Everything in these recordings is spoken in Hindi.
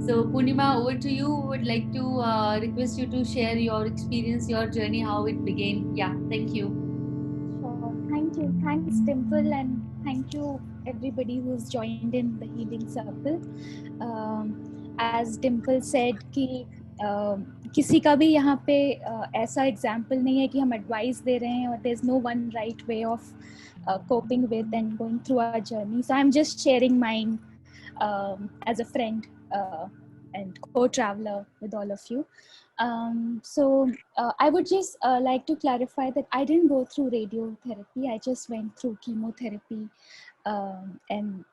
So Purnima, over to you. Would like to request you to share your experience, your journey, how it began. Yeah, thank you. Sure. Thank you. Thanks, Dimple, and thank you everybody who's joined in the Healing Circle. As Dimple said कि किसी का भी यहाँ पे ऐसा एग्जाम्पल नहीं है कि हम एडवाइस दे रहे हैं और there is no one right way of coping with and going through our journey. So I'm just sharing mine as a friend and co-traveler with all of you. So I would just like to clarify that I didn't go through radiotherapy. I just went through chemotherapy, and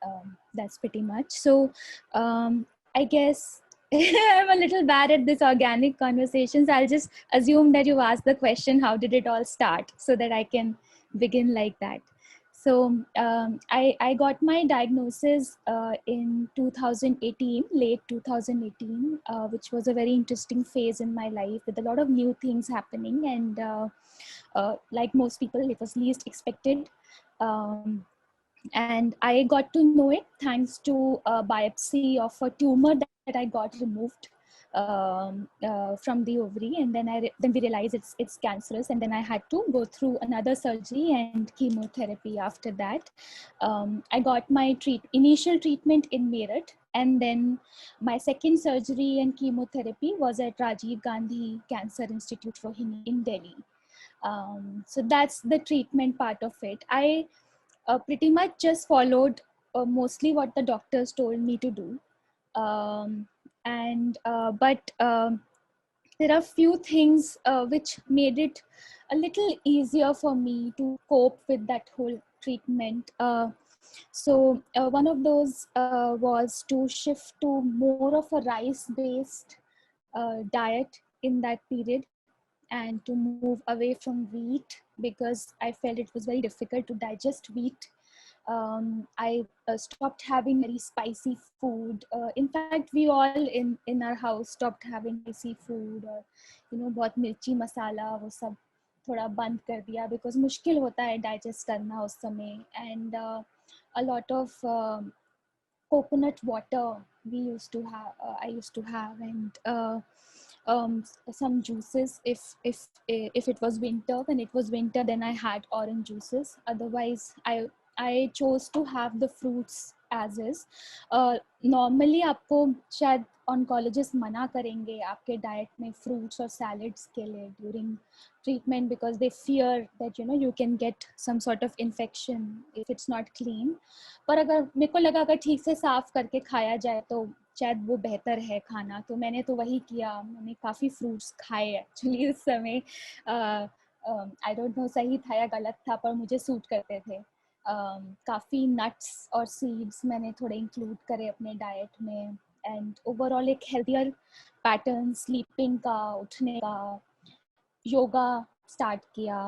that's pretty much. So I guess I'm a little bad at this organic conversations. I'll just assume that you asked the question, how did it all start, so that I can begin like that. So I got my diagnosis in 2018, late 2018, which was a very interesting phase in my life with a lot of new things happening. And like most people, it was least expected. And I got to know it thanks to a biopsy of a tumor that I got removed from the ovary, and then we realized it's cancerous, and then I had to go through another surgery and chemotherapy after that. I got my initial treatment in Meerut, and then my second surgery and chemotherapy was at Rajiv Gandhi Cancer Institute, Rohini, in Delhi. So that's the treatment part of it. I pretty much just followed mostly what the doctors told me to do. But there are few things which made it a little easier for me to cope with that whole treatment. So one of those was to shift to more of a rice-based diet in that period, and to move away from wheat, because I felt it was very difficult to digest wheat. I stopped having very spicy food. In fact, we all in our house stopped having spicy food, or बहुत मिर्ची मसाला वो सब थोड़ा बंद कर दिया, because मुश्किल होता है digest करना उस समय. And a lot of coconut water we used to have. I used to have, and some juices. If it was winter, when it was winter, then I had orange juices. Otherwise, I chose to have the fruits as is. Normally आपको शायद oncologist मना करेंगे आपके diet में fruits और salads के लिए during treatment, because they fear that you can get some sort of infection if it's not clean. पर अगर मेरे को लगा अगर ठीक से साफ करके खाया जाए तो शायद वो बेहतर है खाना, तो मैंने तो वही किया. मैंने काफ़ी फ्रूट्स खाए एक्चुअली उस समय. आई डोंट नो सही था या गलत था, पर मुझे सूट करते थे. काफ़ी नट्स और सीड्स मैंने थोड़े इंक्लूड करे अपने डाइट में. एंड ओवरऑल एक हेल्थियर पैटर्न, स्लीपिंग का, उठने का, योगा स्टार्ट किया,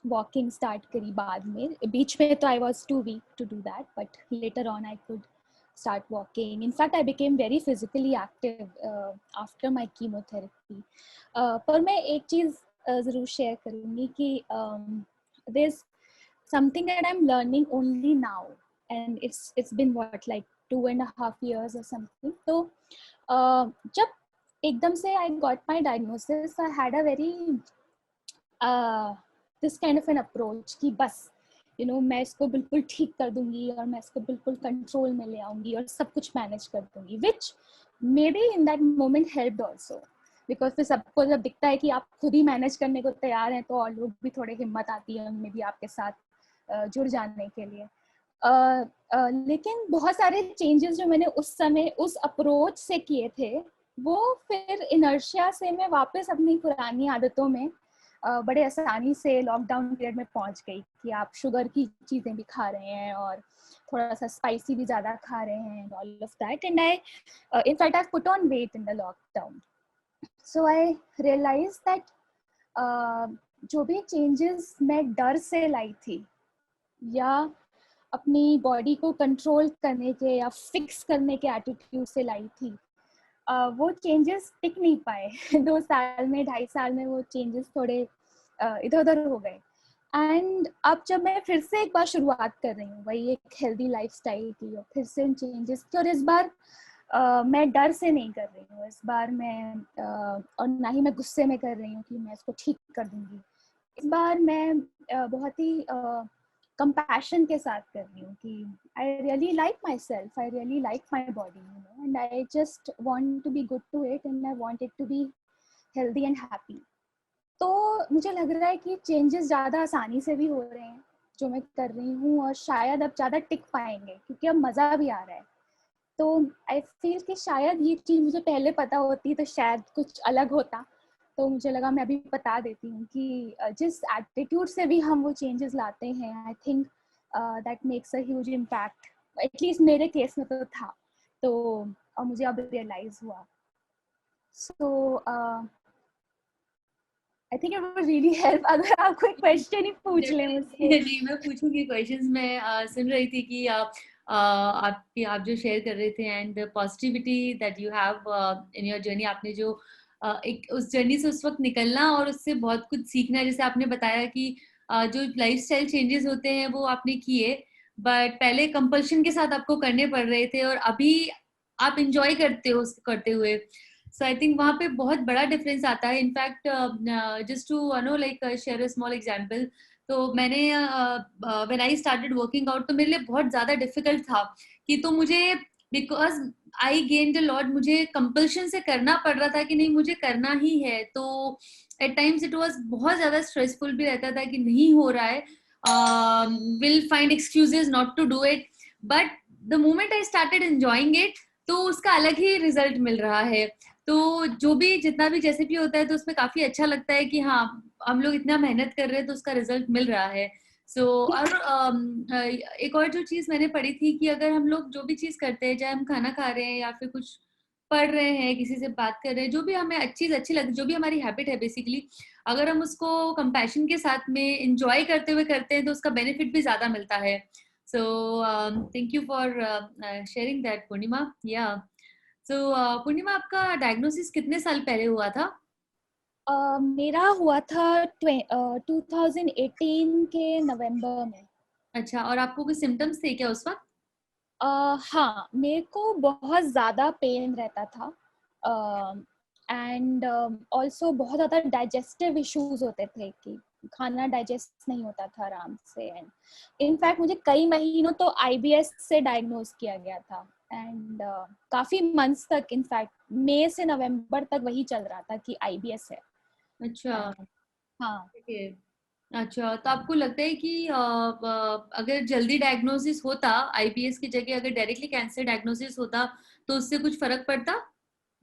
वॉकिंग स्टार्ट करी बाद में. बीच में तो I was too weak to do that, but later on I could start walking. In fact, I became very physically active after my chemotherapy. पर मैं एक चीज़ ज़रूर शेयर करूँगी कि there's something that I'm learning only now, and it's been what, like 2.5 years or something. तो जब एकदम से I got my diagnosis, I had a very this kind of an approach कि बस मैं इसको बिल्कुल ठीक कर दूंगी और मैं इसको बिल्कुल कंट्रोल में ले आऊंगी और सब कुछ मैनेज कर दूंगी, which may be in that moment helped also, because फिर सबको जब दिखता है कि आप खुद ही मैनेज करने को तैयार हैं तो और लोग भी थोड़े हिम्मत आती है उनमें भी आपके साथ जुड़ जाने के लिए. लेकिन बहुत सारे चेंजेस जो मैंने उस समय उस अप्रोच से किए थे, वो फिर इनर्शिया से मैं वापस अपनी पुरानी आदतों में बड़े आसानी से लॉकडाउन पीरियड में पहुंच गई कि आप शुगर की चीज़ें भी खा रहे हैं और थोड़ा सा स्पाइसी भी ज़्यादा खा रहे हैं, all of that. And I in fact I've put on weight in the lockdown. So I realized that जो भी चेंजेस मैं डर से लाई थी या अपनी बॉडी को कंट्रोल करने के या फिक्स करने के एटीट्यूड से लाई थी, वो चेंजेस टिक नहीं पाए. 2 साल में, 2.5 साल में वो चेंजेस थोड़े इधर उधर हो गए. एंड अब जब मैं फिर से एक बार शुरुआत कर रही हूँ वही एक हेल्दी लाइफस्टाइल की और फिर से इन चेंजेस की, और इस बार मैं डर से नहीं कर रही हूँ इस बार मैं, और ना ही मैं गुस्से में कर रही हूँ कि मैं इसको ठीक कर दूंगी। इस बार मैं बहुत ही कंपैशन के साथ कर रही हूँ कि I really like myself, I really like my body, you know, and I just want to be good to it and I want it to be healthy and happy. तो मुझे लग रहा है कि चेंजेस ज़्यादा आसानी से भी हो रहे हैं जो मैं कर रही हूँ, और शायद अब ज़्यादा टिक पाएंगे क्योंकि अब मज़ा भी आ रहा है। तो आई फील कि शायद ये चीज़ मुझे पहले पता होती तो शायद कुछ अलग होता। तो मुझे लगा मैं अभी बता देती हूँ कि जिस एटीट्यूड से भी हम वो चेंजेस लाते हैं, I think that makes a huge impact, at least मेरे केस में तो था। तो मुझे अब रियलाइज हुआ। So I think it would really help अगर आप कोई क्वेश्चन ही पूछ लें मुझसे। जी, मैं पूछूंगी क्वेश्चंस। मैं सुन रही थी कि आप जो शेयर कर रहे थे and positivity that you have in your journey, आपने जो एक उस जर्नी से उस वक्त निकलना और उससे बहुत कुछ सीखना है। जैसे आपने बताया कि जो लाइफस्टाइल चेंजेस होते हैं वो आपने किए, बट पहले कंपल्शन के साथ आपको करने पड़ रहे थे और अभी आप इंजॉय करते हुए। सो आई थिंक वहाँ पे बहुत बड़ा डिफरेंस आता है। In fact just to know like share a small example, तो मैंने when I started working out तो मेरे लिए बहुत ज्यादा डिफिकल्ट था कि, तो मुझे because I gained a lot, मुझे कंपल्शन से करना पड़ रहा था कि नहीं मुझे करना ही है। तो एट टाइम्स इट वाज बहुत ज्यादा स्ट्रेसफुल भी रहता था कि नहीं हो रहा है, will find excuses not to do it, but the moment I started enjoying it तो उसका अलग ही रिजल्ट मिल रहा है। तो जो भी जितना भी जैसे भी होता है तो उसमें काफी अच्छा लगता है कि हाँ हम लोग इतना मेहनत कर रहे हैं तो उसका रिजल्ट मिल रहा है। सो और एक और जो चीज मैंने पढ़ी थी कि अगर हम लोग जो भी चीज करते हैं, चाहे हम खाना खा रहे हैं या फिर कुछ पढ़ रहे हैं, किसी से बात कर रहे हैं, जो भी हमें चीज अच्छी लगती, जो भी हमारी हैबिट है बेसिकली, अगर हम उसको कंपैशन के साथ में इंजॉय करते हुए करते हैं तो उसका बेनिफिट भी ज्यादा मिलता है। So thank you for sharing that Purnima. Yeah so Purnima, आपका डायग्नोसिस कितने साल पहले हुआ था? मेरा हुआ था 2018 के नवंबर में। अच्छा, और आपको कोई सिम्टम्स थे क्या उस वक्त? हाँ, मेरे को बहुत ज़्यादा पेन रहता था, एंड ऑल्सो बहुत ज़्यादा डाइजेस्टिव इश्यूज होते थे कि खाना डाइजेस्ट नहीं होता था आराम से। एंड इनफैक्ट मुझे कई महीनों तो आईबीएस से डायग्नोज किया गया था, एंड काफ़ी मंथ्स तक, इनफैक्ट मई से नवंबर तक वही चल रहा था कि आईबीएस है। अच्छा। हाँ, ओके। अच्छा, तो आपको लगता है कि अगर जल्दी डायग्नोसिस होता, आईबीएस की जगह अगर डायरेक्टली कैंसर डायग्नोसिस होता तो उससे कुछ फर्क पड़ता?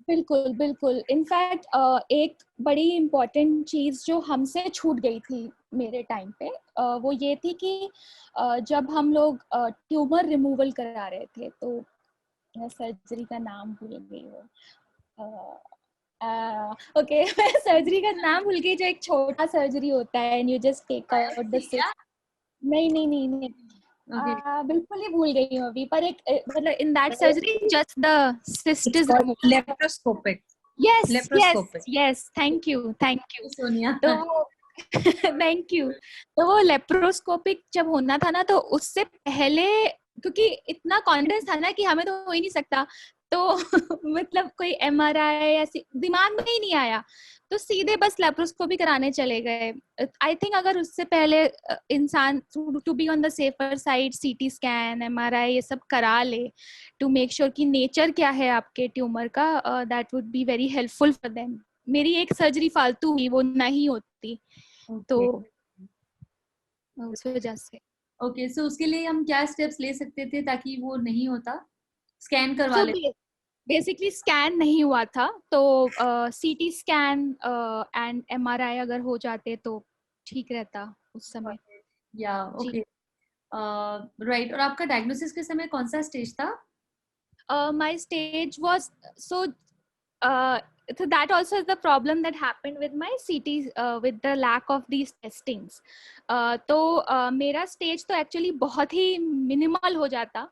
बिल्कुल बिल्कुल। इनफैक्ट एक बड़ी इम्पोर्टेंट चीज़ जो हमसे छूट गई थी मेरे टाइम पे, वो ये थी कि जब हम लोग ट्यूमर रिमूवल करा रहे थे, तो मैं सर्जरी का नाम भूल गई वो, ओके मैं सर्जरी का नाम भूल गई, जो एक छोटा सर्जरी होता है and you just take out the क्या? सिस्ट। नहीं नहीं नहीं नहीं, ओके। बिल्कुल ही भूल गई हूँ अभी, पर एक मतलब in that surgery just the cyst It's is called removed. laparoscopic. Yes yes Laparoscopic. Yes, thank you thank you. Sonia. तो वो थैंक यू। तो वो लेप्रोस्कोपिक जब होना था ना, तो उससे पहले क्योंकि इतना कॉन्फिडेंस था ना कि हमें तो हो ही नहीं सकता, तो मतलब कोई एमआरआई ऐसी दिमाग में ही नहीं आया, तो सीधे बस लेप्रोस्कोपी कराने चले गए। आई थिंक अगर उससे पहले इंसान to be on the safer side CT scan MRI ये सब करा ले टू मेक श्योर कि नेचर क्या है आपके ट्यूमर का, that would be very helpful for them. मेरी एक सर्जरी फालतू हुई, वो नहीं होती, तो उस वजह से। ओके, सो उसके लिए हम क्या स्टेप्स ले सकते थे ताकि वो नहीं होता? स्कैन करवा सो ले? बेसिकली स्कैन नहीं हुआ था, तो सीटी स्कैन एंड एमआरआई अगर हो जाते तो ठीक रहता उस समय। या जी। ओके। राइट, और आपका डायग्नोसिस के समय कौन सा स्टेज था? My stage was so that also is the problem that happened with my CTs, with the lack of these testings. तो मेरा स्टेज तो एक्चुअली बहुत ही मिनिमल हो जाता,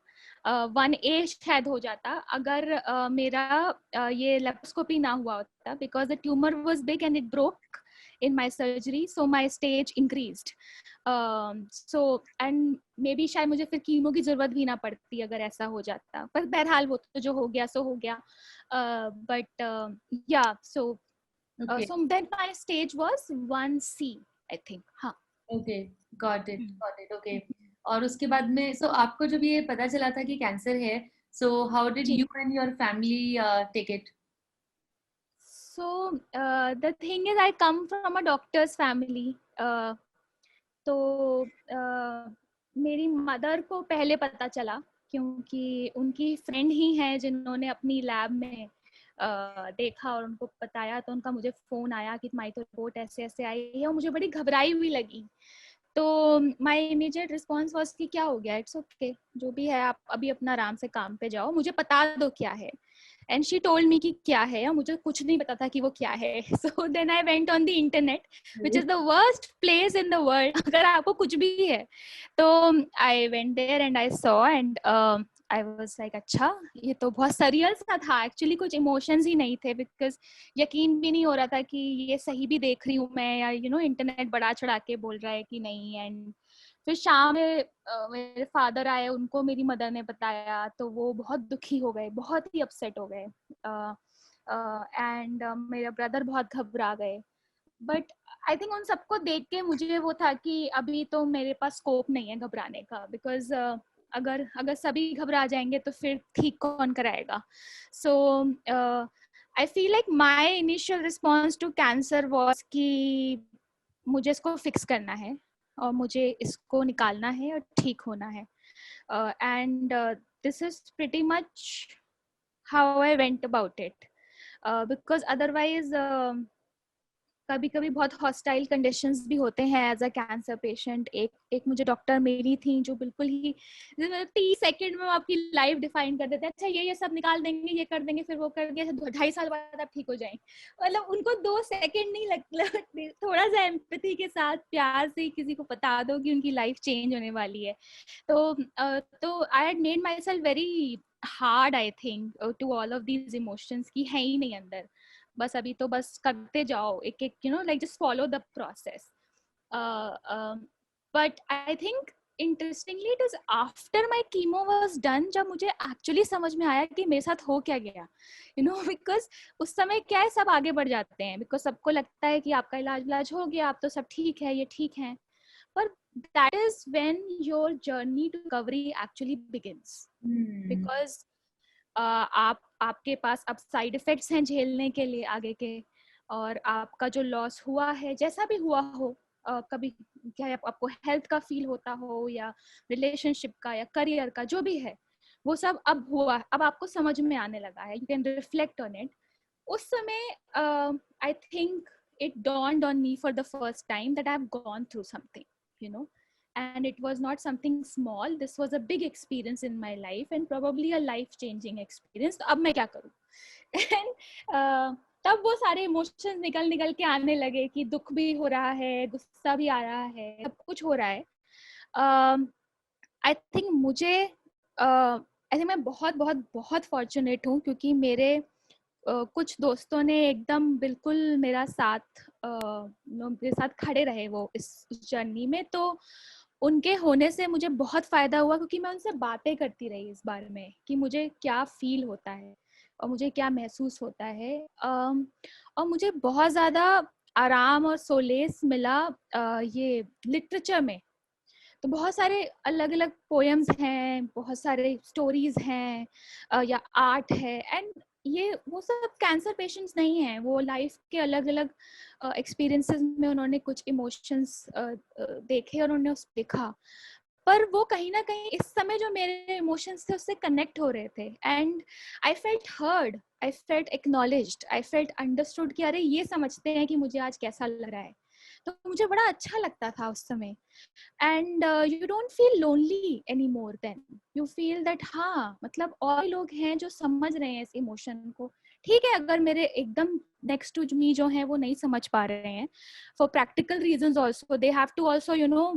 1A शायद हो जाता अगर मेरा ये लेप्रोस्कोपी ना हुआ होता, because the tumour was big and it broke in my surgery, so my stage increased. So and may be शायद मुझे फिर कीमो की जरूरत भी ना पड़ती अगर ऐसा हो जाता, पर बहरहाल वो तो जो हो गया सो हो गया. बट या okay so then my stage was 1C, I think. हाँ. Okay, got it hmm. Got it, okay. और उसके बाद में सो आपको जब ये पता चला था कि कैंसर है, सो हाउ डिड जी. You and your family take it? So the thing is, I come from a doctor's family. तो मेरी मदर को पहले पता चला क्योंकि उनकी फ्रेंड ही है जिन्होंने अपनी लैब में देखा और उनको बताया, तो उनका मुझे फोन आया कि तुम्हारी तो रिपोर्ट ऐसे ऐसे आई है, और मुझे बड़ी घबराई हुई लगी. तो माय इमीडिएट रिस्पांस वाज कि क्या हो गया, इट्स ओके, जो भी है आप अभी अपना आराम से काम पे जाओ, मुझे बता दो क्या है. एंड शी टोल्ड मी कि क्या है, और मुझे कुछ नहीं पता था कि वो क्या है. So then I went on the internet, which is the worst place in the world अगर आपको कुछ भी है. तो I went there and I saw and I was like अच्छा, ये तो बहुत सरियल सा था. एक्चुअली कुछ इमोशंस ही नहीं थे, बिकॉज यकीन भी नहीं हो रहा था कि ये सही भी देख रही हूँ मैं, या यू नो इंटरनेट बड़ा चढ़ा के बोल रहा है कि नहीं. एंड फिर शाम में मेरे फादर आए, उनको मेरी मदर ने बताया, तो वो बहुत दुखी हो गए, बहुत ही अपसेट हो गए. एंड मेरे ब्रदर बहुत घबरा गए. बट आई थिंक उन सबको देख के मुझे वो था कि अभी तो मेरे पास स्कोप नहीं है घबराने का, बिकॉज अगर अगर सभी घबरा जाएंगे तो फिर ठीक कौन कराएगा. So I feel like my initial response to cancer was कि मुझे इसको फिक्स करना है और मुझे इसको निकालना है और ठीक होना है. And this is pretty much how I went about it, because otherwise कभी कभी बहुत हॉस्टाइल कंडीशंस भी होते हैं एज अ कैंसर पेशेंट. एक मुझे डॉक्टर मिली थी जो बिल्कुल ही 30 सेकंड में आपकी लाइफ डिफाइन कर देते हैं. अच्छा ये सब निकाल देंगे, ये कर देंगे, फिर वो कर देंगे, 2.5 साल बाद आप ठीक हो जाएंगे. मतलब उनको 2 सेकंड नहीं लगते. थोड़ा सा एम्पैथी के साथ प्यार से किसी को बता दो कि उनकी लाइफ चेंज होने वाली है. तो I had made myself very hard, I think, to all of these emotions की है ही नहीं अंदर. बस अभी तो बस करते जाओ एक एक, you know, like just follow the process. But I think interestingly it is after my chemo was done जब मुझे एक्चुअली समझ में आया कि मेरे साथ हो क्या गया, यू नो. बिकॉज उस समय क्या है, सब आगे बढ़ जाते हैं, बिकॉज सबको लगता है कि आपका इलाज हो गया, आप तो सब ठीक है, ये ठीक है. पर that is when your journey to recovery actually begins, because आपके पास अब साइड इफेक्ट्स हैं झेलने के लिए आगे के, और आपका जो लॉस हुआ है, जैसा भी हुआ हो, कभी क्या आपको हेल्थ का फील होता हो या रिलेशनशिप का या करियर का, जो भी है, वो सब अब हुआ, अब आपको समझ में आने लगा है, you can reflect on it. उस समय I think it dawned on me for the first time that I've gone through something, you know, and it was not something small. This was a big experience in my life and probably a life changing experience. तो अब मैं क्या करूँ? and तब वो सारे इमोशंस निकल निकल के आने लगे कि दुख भी हो रहा है, गुस्सा भी आ रहा है, सब कुछ हो रहा है. आई थिंक मुझे आई थिंक मैं बहुत बहुत बहुत फॉर्चुनेट हूँ, क्योंकि मेरे कुछ दोस्तों ने एकदम बिल्कुल मेरे साथ खड़े रहे वो इस जर्नी में. तो उनके होने से मुझे बहुत फायदा हुआ, क्योंकि मैं उनसे बातें करती रही इस बारे में कि मुझे क्या फील होता है और मुझे क्या महसूस होता है. और मुझे बहुत ज़्यादा आराम और सोलेस मिला ये लिटरेचर में. तो बहुत सारे अलग अलग पोएम्स हैं, बहुत सारे स्टोरीज हैं, या आर्ट है, एंड ये वो सब कैंसर पेशेंट्स नहीं हैं, वो लाइफ के अलग अलग एक्सपीरियंसेस में उन्होंने कुछ इमोशंस देखे और उन्होंने उस लिखा. पर वो कहीं ना कहीं इस समय जो मेरे इमोशंस थे उससे कनेक्ट हो रहे थे. And I felt heard, I felt acknowledged, I felt understood कि अरे ये समझते हैं कि मुझे आज कैसा लग रहा है. तो मुझे बड़ा अच्छा लगता था उस समय. And you don't feel lonely anymore. Then you feel that हाँ, मतलब और लोग हैं जो समझ रहे हैं इस इमोशन को. ठीक है, अगर मेरे एकदम नेक्स्ट टू मी जो हैं वो नहीं समझ पा रहे हैं, for practical reasons also they have to also you know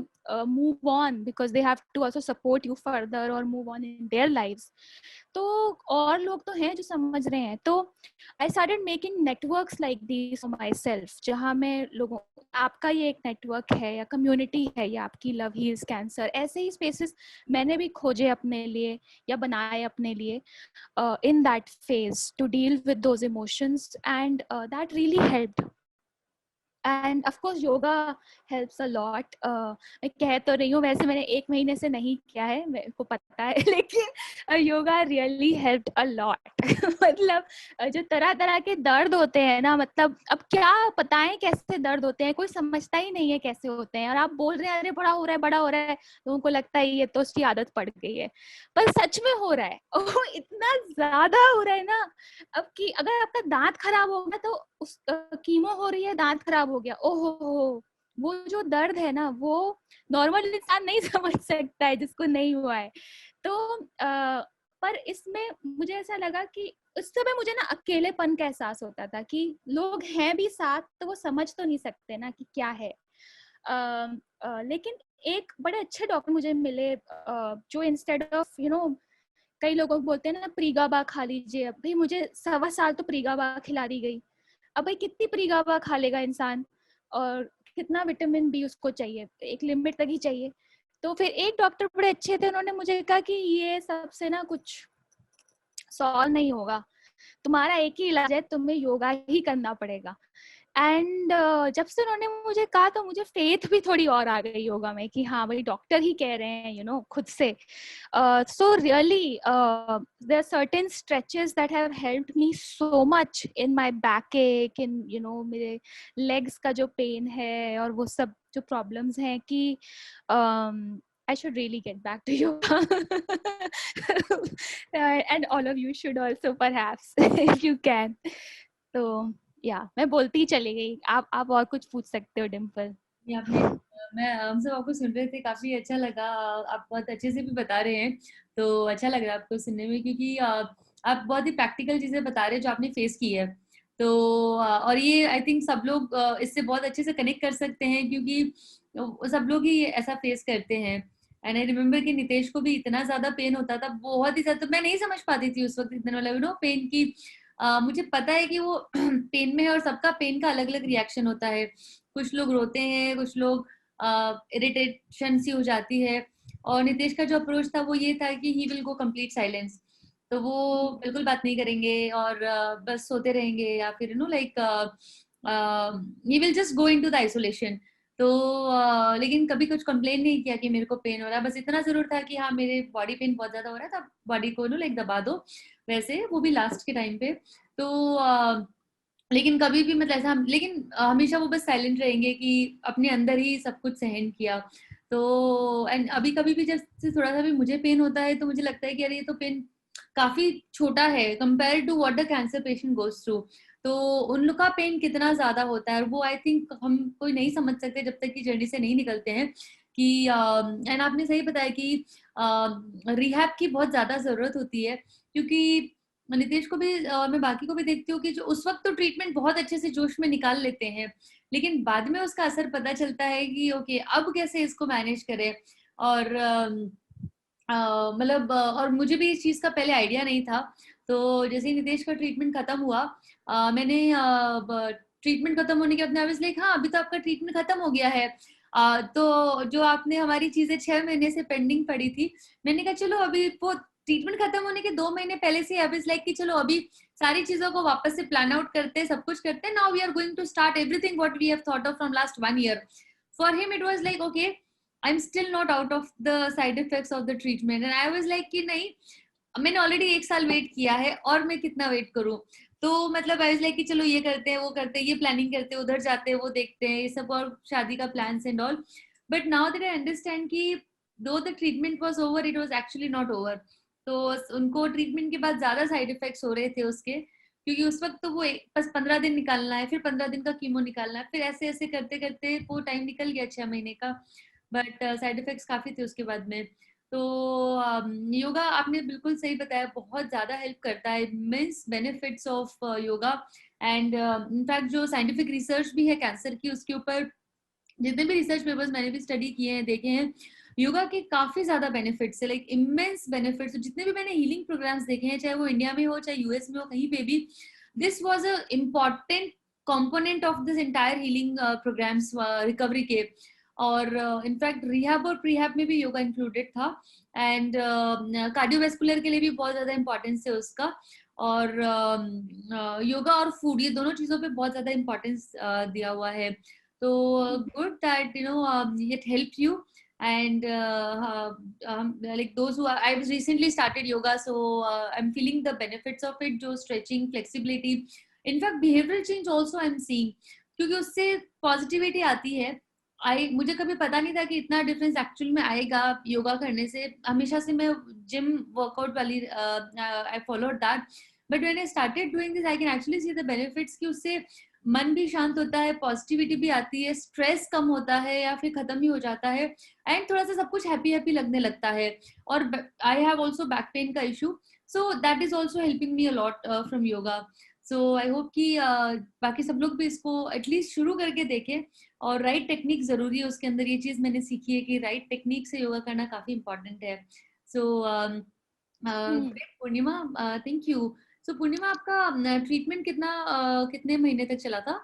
move on, because they have to also support you further और move on in their lives. तो और लोग तो हैं जो समझ रहे हैं, तो I started making networks like this for my self, जहाँ मैं लोगों, आपका ये एक नेटवर्क है या कम्युनिटी है या आपकी लव हील्स कैंसर, ऐसे ही स्पेसेस मैंने भी खोजे अपने लिए या बनाए अपने लिए in that phase to deal with those emotions, and that really helped. End of course yoga helps a lot. मैं कह तो रही हूँ, वैसे मैंने 1 महीने से नहीं किया है, मेरे को पता है, लेकिन yoga really helped a lot. मतलब जो तरह तरह के दर्द होते हैं ना, मतलब अब क्या बताएं कैसे दर्द होते हैं, कोई समझता ही नहीं है कैसे होते हैं, और आप बोल रहे हैं अरे बड़ा हो रहा है बड़ा हो रहा है, लोगों को लगता है ये तो उसकी आदत पड़ गई है, पर सच में हो रहा है। और इतना ज्यादा हो रहा है ना, अब कि अगर आपका दांत खराब हो गया तो उस कीमो हो रही है, दांत खराब हो गया, ओहो हो, वो जो दर्द है ना वो नॉर्मल इंसान नहीं समझ सकता है जिसको नहीं हुआ है। तो पर इसमें मुझे ऐसा लगा कि उस समय मुझे ना अकेलेपन का एहसास होता था कि लोग हैं भी साथ तो वो समझ तो नहीं सकते ना कि क्या है। लेकिन एक बड़े अच्छे डॉक्टर मुझे मिले जो इंस्टेड ऑफ यू नो, कई लोग बोलते हैं ना प्रीगाबा खा लीजिए, अब भाई मुझे 1.25 साल तो प्रीगाबा खिला दी गई, अब भाई कितनी प्रीगाबा खा लेगा इंसान, और कितना विटामिन बी उसको चाहिए, एक लिमिट तक ही चाहिए। तो फिर एक डॉक्टर बड़े अच्छे थे, उन्होंने मुझे कहा कि ये सबसे ना कुछ सॉल्व नहीं होगा, तुम्हारा एक ही इलाज है, तुम्हें योगा ही करना पड़ेगा। एंड जब से उन्होंने मुझे कहा तो मुझे फेथ भी थोड़ी और आ गई योगा में कि हाँ भाई डॉक्टर ही कह रहे हैं यू नो खुद से। So really there are certain stretches that have helped me so much in my backache, in you know मेरे लेग्स का जो पेन है और वो सब जो प्रॉब्लम्स हैं कि I should really get back to yoga. And all of you should also perhaps if you can. तो या मैं बोलती ही चली गई, आप और कुछ पूछ सकते हो डिम्पल। ये आपने मैं हम सब आपको सुन रहे थे, काफी अच्छा लगा, आप बहुत अच्छे से भी बता रहे हैं, तो अच्छा लग रहा है आपको सुनने में, क्योंकि आप बहुत ही प्रैक्टिकल चीजें बता रहे हैं जो आपने फेस की है। तो और ये आई थिंक सब लोग इससे बहुत अच्छे से कनेक्ट कर सकते हैं, क्योंकि सब लोग ही ऐसा फेस करते हैं। एंड आई रिमेम्बर कि नितेश को भी इतना ज्यादा पेन होता था, बहुत ही ज्यादा, तो मैं नहीं समझ पाती थी उस वक्त इतना, मतलब यू नो पेन की। मुझे पता है कि वो पेन में है और सबका पेन का अलग अलग रिएक्शन होता है, कुछ लोग रोते हैं, कुछ लोग इरिटेशन सी हो जाती है। और नितेश का जो अप्रोच था वो ये था कि he will go complete silence, तो वो बिल्कुल बात नहीं करेंगे और बस सोते रहेंगे, या फिर know like he will just go into the isolation. तो लेकिन कभी कुछ कंप्लेन नहीं किया कि मेरे को पेन हो रहा है, बस इतना जरूर था कि हाँ मेरे बॉडी पेन बहुत ज्यादा हो रहा है, तब बॉडी को नो लाइक दबा दो, वैसे वो भी लास्ट के टाइम पे। तो लेकिन कभी भी मतलब ऐसा लेकिन हमेशा वो बस साइलेंट रहेंगे कि अपने अंदर ही सब कुछ सहन किया। तो एंड अभी कभी भी जैसे थोड़ा सा भी मुझे पेन होता है तो मुझे लगता है कि अरे ये तो पेन काफी छोटा है compare to what the cancer patient goes through. तो उन लोग का पेन कितना ज्यादा होता है, और वो आई थिंक हम कोई नहीं समझ सकते जब तक की जर्नी से नहीं निकलते हैं कि एंड आपने सही बताया कि रिहैब की बहुत ज्यादा जरूरत होती है, क्योंकि नितेश को भी मैं बाकी को भी देखती हूँ कि जो उस वक्त तो ट्रीटमेंट बहुत अच्छे से जोश में निकाल लेते हैं, लेकिन बाद में उसका असर पता चलता है कि ओके अब कैसे इसको मैनेज करें। और मतलब और मुझे भी इस चीज का पहले आइडिया नहीं था। तो जैसे ही नितेश का ट्रीटमेंट खत्म हुआ, मैंने ट्रीटमेंट खत्म होने के बाद आई वाज लाइक हाँ अभी तो आपका ट्रीटमेंट खत्म हो गया है, तो जो आपने हमारी चीजें 6 महीने से पेंडिंग पड़ी थी, मैंने कहा चलो अभी वो ट्रीटमेंट खत्म होने के 2 महीने पहले से अब इज लाइक कि चलो अभी सारी चीजों को वापस से प्लान आउट करते हैं, सब कुछ करते हैं, now we are going to start everything what we have thought of from last 1 year. For him it was like okay I am still not out of the side effects of the treatment, and I was like कि नहीं मैंने ऑलरेडी 1 साल वेट किया है और मैं कितना वेट करूं। तो मतलब आई वाज लाइक कि चलो ये करते हैं वो करते हैं, ये प्लानिंग करते हैं, उधर जाते हैं वो देखते हैं, ये सब और शादी का plans and all. But now that I understand कि दो the treatment was over it was actually not over. तो उनको ट्रीटमेंट के बाद ज्यादा साइड इफेक्ट्स हो रहे थे उसके, क्योंकि उस वक्त तो वो बस 15 दिन निकालना है, फिर 15 दिन का कीमो निकालना है, फिर ऐसे ऐसे करते करते वो टाइम निकल गया 6 महीने का। बट साइड इफेक्ट्स काफी थे उसके बाद में। तो योगा आपने बिल्कुल सही बताया, बहुत ज़्यादा हेल्प करता है, immense benefits of yoga. And in fact जो साइंटिफिक रिसर्च भी है कैंसर की, उसके ऊपर जितने भी रिसर्च पेपर्स मैंने भी स्टडी किए हैं, देखे हैं, योगा के काफी ज्यादा बेनिफिट्स है, लाइक इमेंस बेनिफिट्स। जितने भी मैंने हीलिंग प्रोग्राम्स देखे हैं, चाहे वो इंडिया में हो चाहे यूएस में हो, कहीं पे भी, this was a important component of this entire healing programs recovery के। और इनफैक्ट रिहैब और प्रीहैब में भी योगा इंक्लूडेड था। एंड कार्डियोवेस्कुलर के लिए भी बहुत ज्यादा इंपॉर्टेंस है उसका। और योगा और फूड, ये दोनों चीजों पे बहुत ज्यादा इंपॉर्टेंस दिया हुआ है। So good that it helped you. And like those who are, I was recently started yoga, so I'm feeling the benefits of it, जो stretching, flexibility, in fact behavioral change also I'm seeing, क्योंकि उससे पॉजिटिविटी आती है। मुझे कभी पता नहीं था कि इतना डिफरेंस एक्चुअल में आएगा योगा करने से। हमेशा से मैं जिम वर्कआउट वाली I followed that, but when I started doing this I can actually see the benefits, कि उससे मन भी शांत होता है, पॉजिटिविटी भी आती है, स्ट्रेस कम होता है या फिर खत्म ही हो जाता है, एंड थोड़ा सा सब कुछ हैप्पी हैप्पी लगने लगता है। और I have also back pain का issue, so that is also helping me a lot from yoga. So I hope कि बाकी सब लोग भी इसको एटलीस्ट शुरू करके देखें। और राइट टेक्निक जरूरी है उसके अंदर, ये चीज मैंने सीखी है कि राइट टेक्निक से योगा करना काफी इंपॉर्टेंट है। So great Purnima, thank you. So Purnima, आपका ट्रीटमेंट कितने महीने तक चला था?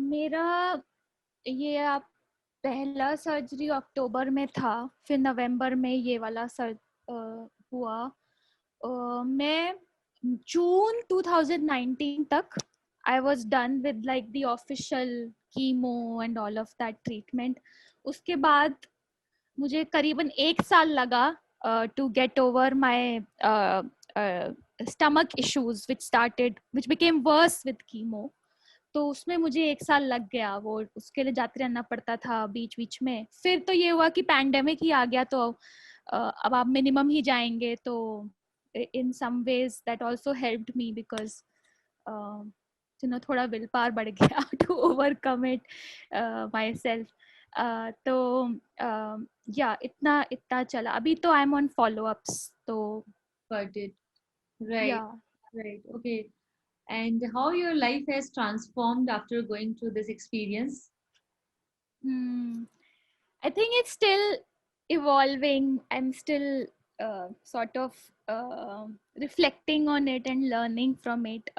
मेरा ये आप पहला सर्जरी अक्टूबर में था, फिर नवंबर में ये वाला हुआ। मैं जून 2019 तक I was done with like the official chemo and all of that treatment. उसके बाद मुझे करीबन 1 साल लगा to get over my stomach issues which became worse with chemo. तो उसमें मुझे 1 साल लग गया, वो उसके लिए जाते रहना पड़ता था बीच बीच में। फिर तो ये हुआ कि पैंडेमिक ही आ गया, तो अब आप मिनिमम ही जाएंगे। तो in some ways that also helped me because थोड़ा विल पावर बढ़ गया to overcome it myself. तो या इतना चला। अभी तो I am on follow ups. तो Got it. या Right. Right. Okay. And how your life has transformed after going through this experience? I think it's still evolving. I'm still sort of reflecting on it and learning from it.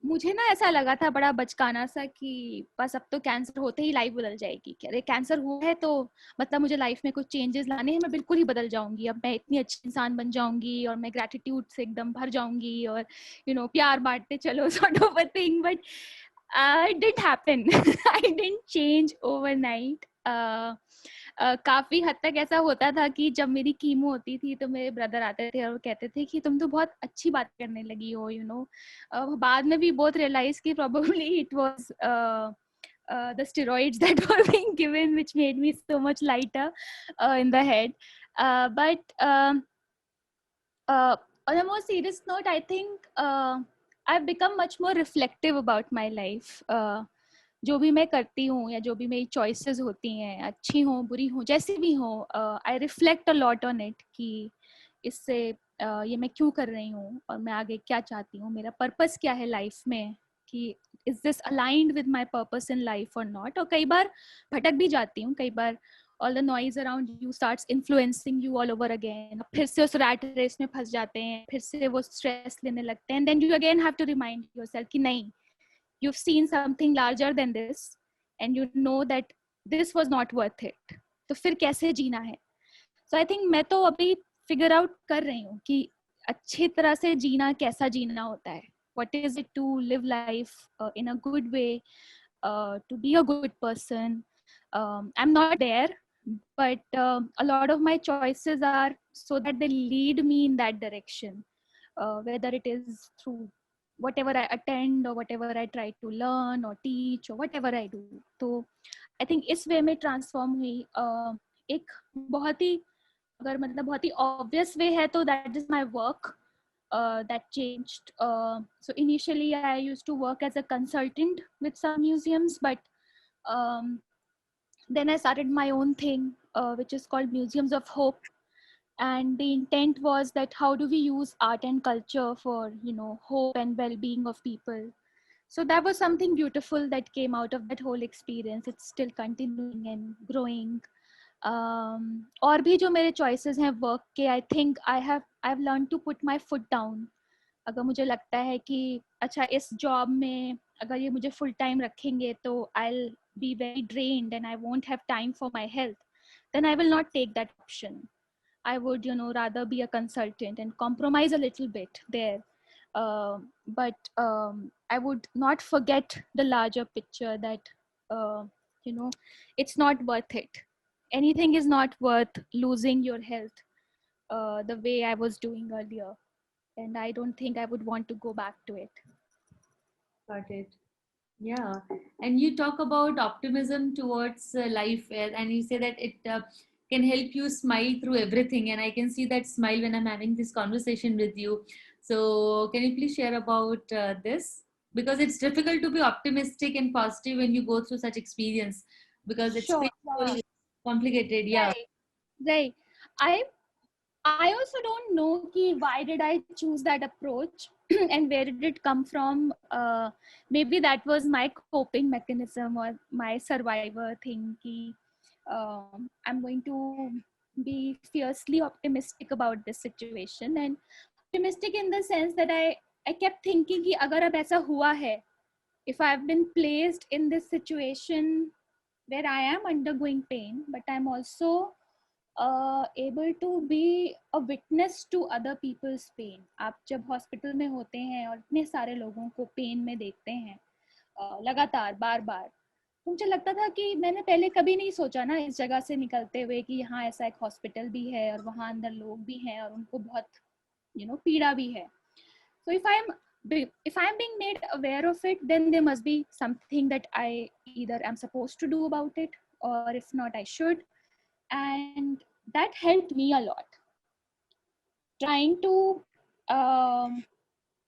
मुझे ना ऐसा लगा था बड़ा बचकाना सा कि बस अब तो कैंसर होते ही लाइफ बदल जाएगी। क्या, अरे कैंसर हुआ है तो मतलब मुझे लाइफ में कुछ चेंजेस लाने हैं, मैं बिल्कुल ही बदल जाऊंगी, अब मैं इतनी अच्छी इंसान बन जाऊंगी और मैं ग्रेटिट्यूड से एकदम भर जाऊंगी और प्यार बांटते चलो sort of a thing. But it didn't happen. I didn't change overnight. काफी हद तक ऐसा होता था कि जब मेरी कीमो होती थी तो मेरे ब्रदर आते थे और कहते थे कि तुम तो बहुत अच्छी बात करने लगी हो, बाद में भी बहुत रियलाइज कि probably it was the steroids that were being given which made me so much lighter in the head. But on a more serious note, I think I've become much more reflective about my life. जो भी मैं करती हूँ या जो भी मेरी चॉइसेस होती हैं, अच्छी हों बुरी हों जैसी भी हों, I reflect a lot on it कि इससे ये मैं क्यों कर रही हूँ और मैं आगे क्या चाहती हूँ, मेरा पर्पस क्या है लाइफ में, कि is this aligned with my purpose in life और नॉट। और कई बार भटक भी जाती हूँ, कई बार all the noise around you starts influencing you all over again. फिर से उस rat race में फंस जाते हैं, फिर से वो stress लेने लगते हैं, and then you again have to remind yourself कि नहीं, you've seen something larger than this and you know that this was not worth it. तो फिर कैसे जीना है? So I think मैं तो अभी figure out कर रही हूँ कि अच्छी तरह से जीना कैसा जीना होता है. What is it to live life in a good way, to be a good person? I'm not there, but a lot of my choices are so that they lead me in that direction, whether it is through whatever I attend or whatever I try to learn or teach or whatever I do. तो I think इस way में transform हुई। एक बहुत ही अगर मतलब बहुत ही obvious way है तो that is my work. That changed. So initially I used to work as a consultant with some museums, but Then I started my own thing, which is called Museums of Hope. And the intent was that how do we use art and culture for, you know, hope and well-being of people. So that was something beautiful that came out of that whole experience. It's still continuing and growing. और भी जो मेरे choices हैं work के, I think I've learned to put my foot down. अगर मुझे लगता है कि अच्छा इस जॉब में अगर ये मुझे फुल टाइम रखेंगे तो I'll be very drained and I won't have time for my health, then I will not take that option. I would, you know, rather be a consultant and compromise a little bit there. But I would not forget the larger picture that, you know, it's not worth it. Anything is not worth losing your health the way I was doing earlier. And I don't think I would want to go back to it. Got it. Yeah, and you talk about optimism towards life, and you say that it can help you smile through everything. And I can see that smile when I'm having this conversation with you. So, can you please share about this? Because it's difficult to be optimistic and positive when you go through such experience, because it's Sure. painful, complicated. Yeah. Right. Right. I also don't know ki why did I choose that approach and where did it come from. Maybe that was my coping mechanism or my survivor thing ki I'm going to be fiercely optimistic about this situation, and optimistic in the sense that I kept thinking कि अगर अब ऐसा हुआ है, if I've been placed in this situation where I am undergoing pain, but I'm also able to be a witness to other people's pain. आप जब हॉस्पिटल में होते हैं और इतने सारे लोगों को पेन में देखते हैं लगातार बार बार, तो मुझे लगता था कि मैंने पहले कभी नहीं सोचा ना इस जगह से निकलते हुए कि यहाँ ऐसा एक हॉस्पिटल भी है और वहाँ अंदर लोग भी हैं और उनको बहुत पीड़ा भी है. So if I'm being made aware of it, then there must be something that I either am supposed to do about it, or if not, I should. And that helped me a lot. Trying to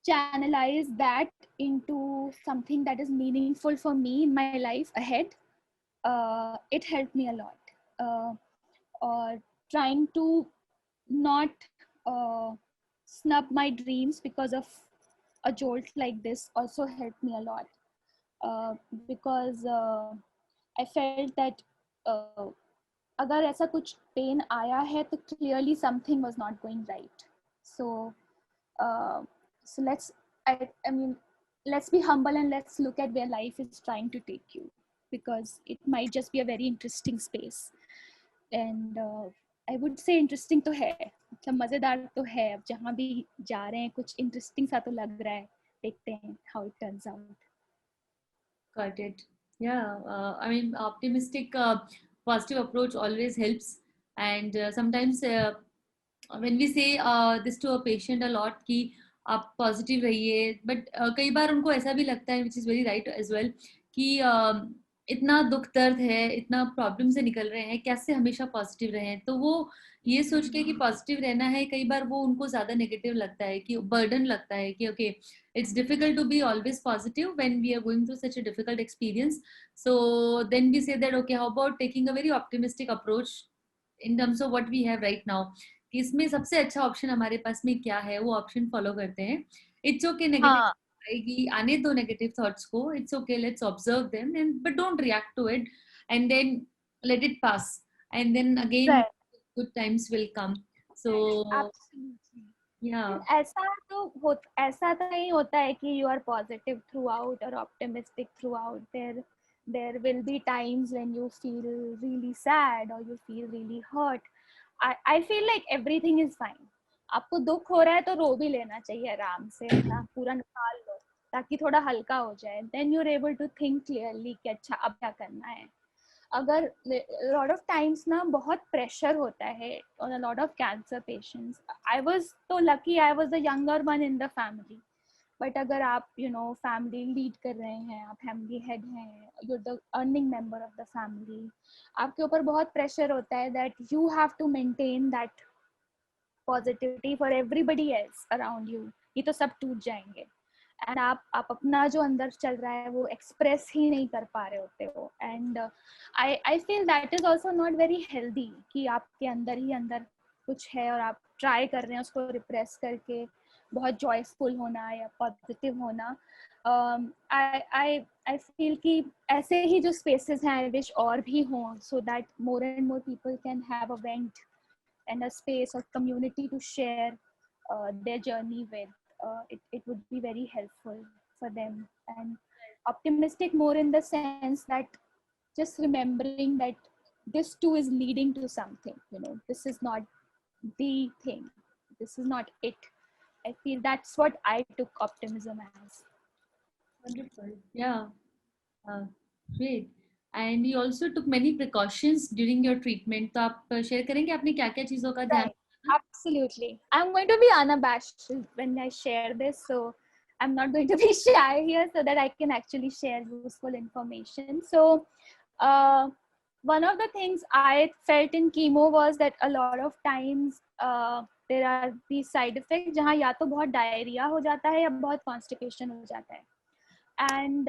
channelize that into something that is meaningful for me in my life ahead, it helped me a lot. Or trying to not snub my dreams because of a jolt like this also helped me a lot, because I felt that अगर ऐसा कुछ पेन आया है तो clearly something was not going right. So I mean, let's be humble and let's look at where life is trying to take you, because it might just be a very interesting space. And I would say interesting तो है, मतलब मजेदार तो है. अब जहाँ भी जा रहे हैं कुछ interesting सा तो लग रहा है. देखते हैं how it turns out. Got it. Yeah, I mean, optimistic, positive approach always helps. And sometimes when we say this to a patient a lot कि आप पॉजिटिव रहिए, बट कई बार उनको ऐसा भी लगता है, which is very right as well, कि इतना दुख दर्द है, इतना प्रॉब्लम से निकल रहे हैं, कैसे हमेशा पॉजिटिव रहें. तो वो ये सोच के कि पॉजिटिव रहना है, कई बार वो उनको ज़्यादा नेगेटिव लगता है, कि बर्डन लगता है कि okay it's difficult to be always positive when we are going through such a difficult experience. So then we say that okay, how about taking a very optimistic approach in terms of what we have right now, कि इसमें सबसे अच्छा ऑप्शन हमारे पास में क्या है, वो ऑप्शन फॉलो करते हैं. इट्स ओके नेगेटिव आएगी, आने दो नेगेटिव थॉट्स को, it's okay, let's observe them and but don't react to it, and then let it pass, and then again good times will come. So ऐसा तो नहीं होता है कि you are positive throughout or optimistic throughout. There will be times when you feel really sad or you feel really hurt. I feel like everything is fine. आपको दुख हो रहा है तो रो भी लेना चाहिए आराम से, ना पूरा निकाल लो ताकि थोड़ा हल्का हो जाए. Then you're able to think clearly कि अच्छा अब क्या करना है. अगर lot of times ना बहुत pressure होता है on a lot of cancer patients. I was so lucky, I was the younger one in the family. But अगर आप family lead कर रहे हैं, आप family head हैं, you're the earning member of the family, आपके ऊपर बहुत pressure होता है that you have to maintain that positivity for everybody else around you. ये तो सब टूट जाएंगे. एंड आप अपना जो अंदर चल रहा है वो एक्सप्रेस ही नहीं कर पा रहे होते हो. And I feel that is also not very healthy कि आपके अंदर ही अंदर कुछ है और आप ट्राई कर रहे हैं उसको रिप्रेस करके बहुत जॉयफुल होना या पॉजिटिव होना. आई फील कि ऐसे ही जो स्पेसेस हैं आई विश और भी हों, so that more and more people can have a went and a space or community to share their journey with. It would be very helpful for them, and optimistic more in the sense that just remembering that this too is leading to something, you know, this is not the thing, this is not it. I feel that's what I took optimism as. Wonderful. Yeah. Uh, Great. And you also took many precautions during your treatment. तो आप शेयर करेंगे आपने क्या-क्या चीजों का ध्यान Right. रखा? Absolutely. I'm going to be unabashed when I share this, so I'm not going to be shy here so that I can actually share useful information. So, one of the things I felt in chemo was that a lot of times there are these side effects जहाँ या तो बहुत diarrhea हो जाता है या बहुत constipation हो जाता है. And